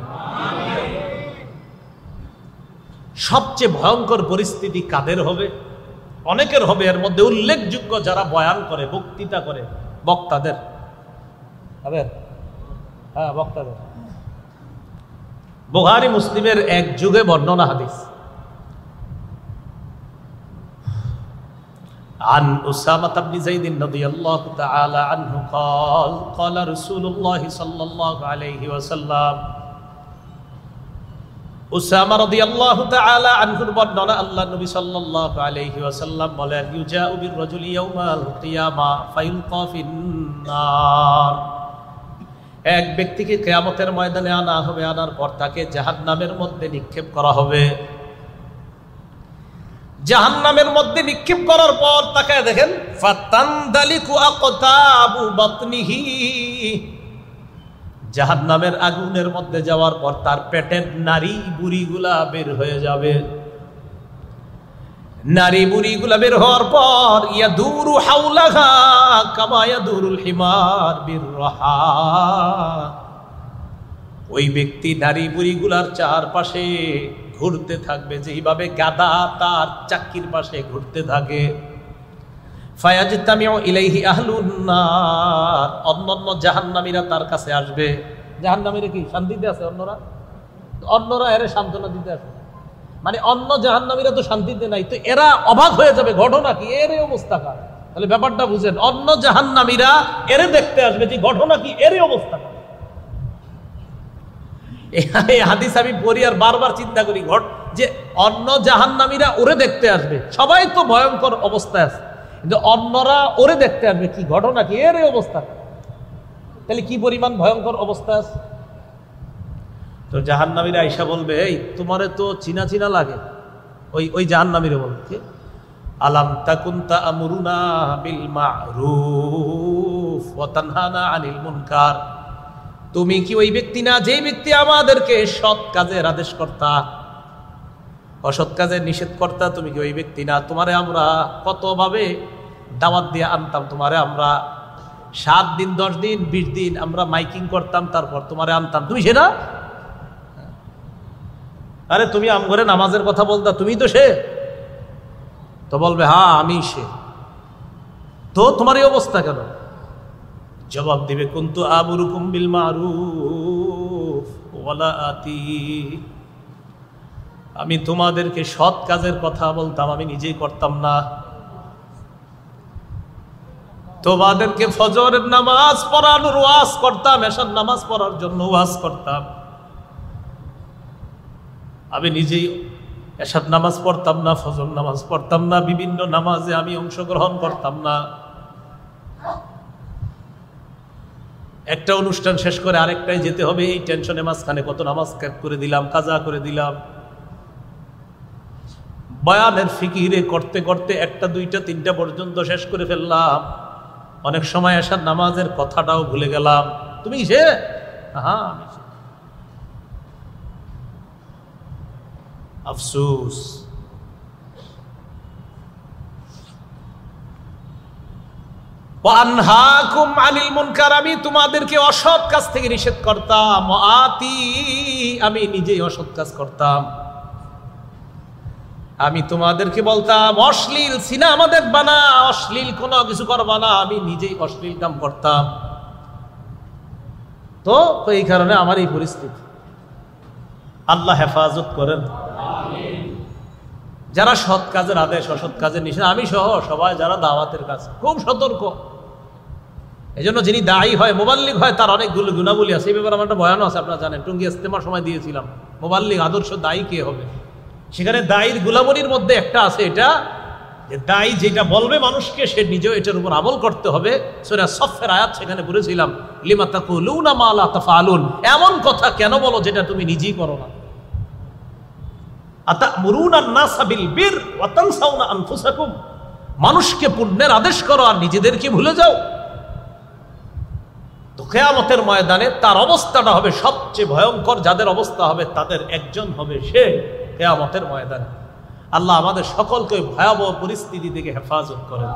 সবচেয়ে ভয়ঙ্কর পরিস্থিতি কাদের হবে? অনেকের হবে, এর মধ্যে উল্লেখযোগ্য যারা বয়ান করে, বক্তৃতা করে, বক্তাদের। হ্যাঁ, বক্তাদের। বুখারী মুসলিমের এক যুগে বর্ণনা হাদিস, عن أسامة بن زيد رضي الله تعالى عنه قال قال رسول الله صلى الله عليه وسلم, উসামা রাদিয়াল্লাহু তাআলা আনহুর বর্ণনা, আল্লাহ নবী সাল্লাল্লাহু আলাইহি ওয়াসাল্লাম বলেন ইউজাউ বির রাজুলি ইয়াউমাল কিয়ামা ফায়ুলকা ফিন নার, এক ব্যক্তিকে কিয়ামতের ময়দানে আনা হবে, আনার পর তাকে জাহান্নামের মধ্যে নিক্ষেপ করা হবে। জাহান্নামের মধ্যে নিক্ষেপ করার পর তাকে দেখেন ফাতানদালিকু আকতাবু বাতনিহি, জাহান্নামের আগুনের মধ্যে যাওয়ার পর তার পেটের নারী বুড়িগুলা বের হয়ে যাবে। নারী বুড়িগুলা বের হওয়ার পর ইয়াদুরু হাওলাহা কামা ইয়াদুরুল হিমার বিররাহা, ওই ব্যক্তি নারী বুড়িগুলার চারপাশে ঘুরতে থাকবে যেইভাবে গাধা তার চাক্কির পাশে ঘুরতে থাকে। ফায়াজতামিউ ইলাইহি আহলুন নার, অন্যান্য জাহান্নামীরা তার কাছে আসবে। জাহান্নামীরা কি শান্তিতে আছে? অন্যরা এর সান্ত্বনা দিতে আসে, মানে অন্য জাহান্নামীরা তো শান্তিতে নাই, তো এরা অবাক হয়ে যাবে, ঘটনা কি, এর অবস্থা কার? তাহলে ব্যাপারটা বুঝেন, অন্য জাহান্নামীরা এর দেখতে আসবে যে ঘটনা কি, এর অবস্থা কার। এই হাদিস আমি পড়ি আর বারবার চিন্তা করি যে অন্য জাহান্নামীরা ওরে দেখতে আসবে, সবাই তো ভয়ঙ্কর অবস্থায় আছে, কিন্তু অন্যরা ওরে দেখতে আসবে, কি ঘটনা কি, এর অবস্থা। তাহলে কি পরিমাণ ভয়ঙ্কর অবস্থা আছে। তো জাহান্নামীরা আইসা বলবে এই তোমারে তো চিনা চিনা লাগে, ওই জাহান্নামীরা বলছে আলাম তাকুনতা আমরুনা বিল মা'রুফ ওয়া তানহানা আনিল মুনকার, তুমি কি ওই ব্যক্তি না যে ব্যক্তি আমাদেরকে সৎ কাজের আদেশ করতা, অসৎ কাজের নিষেধ করতা? তুমি কি ওই ব্যক্তি না? তোমারে আমরা কতভাবে দাওয়াত দিয়ে আনতাম, তোমারে আমরা 7 দিন 10 দিন 20 দিন আমরা মাইকিং করতাম, তারপর তোমারে আনতাম, তুমি সেটা? আরে তুমি আমগরে নামাজের কথা বলতা, তুমি তো সে। তো বলবে হ্যাঁ আমি সে। তো তোমার এই অবস্থা কেন? জবাব দিবে কুনতু আমুরুকুম বিল মারুফ ওয়ালা আতি, আমি তোমাদেরকে সৎ কাজের কথা বলতাম, আমি নিজেই করতাম না। তোমাদেরকে ফজরের নামাজ পড়ানোর ওয়াজ করতাম, এশার নামাজ পড়ার জন্য ওয়াজ করতাম, আমি নিজেই এশার নামাজ পড়তাম না, ফজর নামাজ পড়তাম না, বিভিন্ন নামাজে আমি অংশগ্রহণ করতাম না। একটা অনুষ্ঠান শেষ করে আরেকটাই যেতে হবে, এই টেনশনে মাঝখানে কত নামাজ ক্যাপ করে দিলাম, কাজা করে দিলাম। বয়ানের ফিকিরে করতে করতে 1টা 2টা 3টা পর্যন্ত শেষ করে ফেললাম, অনেক সময় এসার নামাজের কথাটাও ভুলে গেলাম। তুমি সে হ্যাঁ, আফসোস। ওয়ানহাকুম আনিল মুনকার, আমি তোমাদেরকে অসৎ কাজ থেকে নিষেধ করতাম। আতি, আমি নিজেই অসৎ কাজ করতাম। আমি তোমাদেরকে বলতাম অশ্লীল সিনেমা দেখবা না, অশ্লীল কোনো কিছু করবা না, আমি নিজেই অশ্লীল কাম করতাম। তো এই কারণে আমার এই পরিস্থিতি। আল্লাহ হেফাজত করেন। যারা সৎ কাজের আদেশ, অসৎ কাজের নিষেধ, আমি সহ সবাই যারা দাওয়াতের কাজ খুব সতর্ক। এই জন্য যিনি দায়ী হয়, মুবাল্লিগ হয়, তার অনেকগুলো গুণাবলী আছে। এই ব্যাপারে আমার একটা বয়ানও আছে, আপনারা জানেন, টুঙ্গি ইজতেমার সময় দিয়েছিলাম। মুবাল্লিগ আদর্শ দায়ী কে হবে, সেখানে দায়ীর গুণাবলীর মধ্যে একটা আছে, এটা যে দায়ী যেটা বলবে মানুষকে, সে নিজেও এটার উপর আমল করতে হবে। সূরা সফের আয়াত সেখানে পড়েছিলাম, লিমা তাকুলুনা মা লা তাফআলুন, এমন কথা কেন বলো যেটা তুমি নিজেই করো না। আতা'মুরুনা আন-নাসা বিল বির ওয়া তানসাউনা আনফুসাকুম, মানুষকে পুণ্যের আদেশ করো আর নিজেদেরকে ভুলে যাও। তো কিয়ামতের ময়দানে তার অবস্থাটা হবে সবচেয়ে ভয়ঙ্কর। যাদের অবস্থা হবে তাদের একজন হবে সে কিয়ামতের ময়দানে। আল্লাহ আমাদের সকলকে ভয়াবহ পরিস্থিতি থেকে হেফাজত করেন।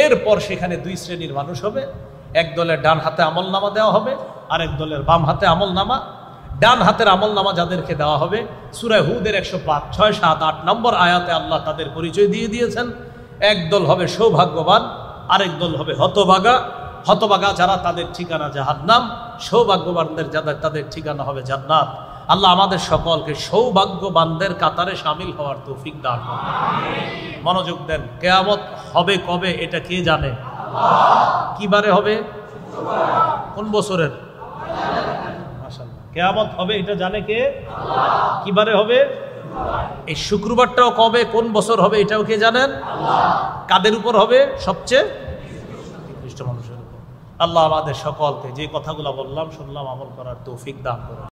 এরপর সেখানে দুই শ্রেণীর মানুষ হবে। এক দলের ডান হাতে আমলনামা দেওয়া হবে, আর এক দলের বাম হাতে আমলনামা। ডান হাতের আমলনামা যাদেরকে দেওয়া হবে, সূরা হুদের 105, 6, 7, 8 নম্বর আয়াতে আল্লাহ তাদের পরিচয় দিয়ে দিয়েছেন। এক দল হবে সৌভাগ্যবান, আরেক দল হবে হতভাগা। হতভাগা যারা, তাদের ঠিকানা জাহান্নাম। সৌভাগ্যবানদের যাদের, তাদের ঠিকানা হবে জান্নাত। আল্লাহ আমাদের সকলকে সৌভাগ্যবানদের কাতারে শামিল হওয়ার তৌফিক দান করুন। মনোযোগ দেন। কিয়ামত হবে কবে এটা কে জানে? কি বারে হবে? কোন বছরের? মাশাআল্লাহ, কিয়ামত হবে এটা জানে কে? কি বারে হবে? এই শুক্রবারটাও কবে, কোন বছর হবে এটাও কে জানেন? কাদের উপর হবে? সবচেয়ে নিকৃষ্ট মানুষের উপর। আল্লাহ আমাদের সকলকে যে কথাগুলো বললাম শুনলাম আমল করার তৌফিক দান করুন।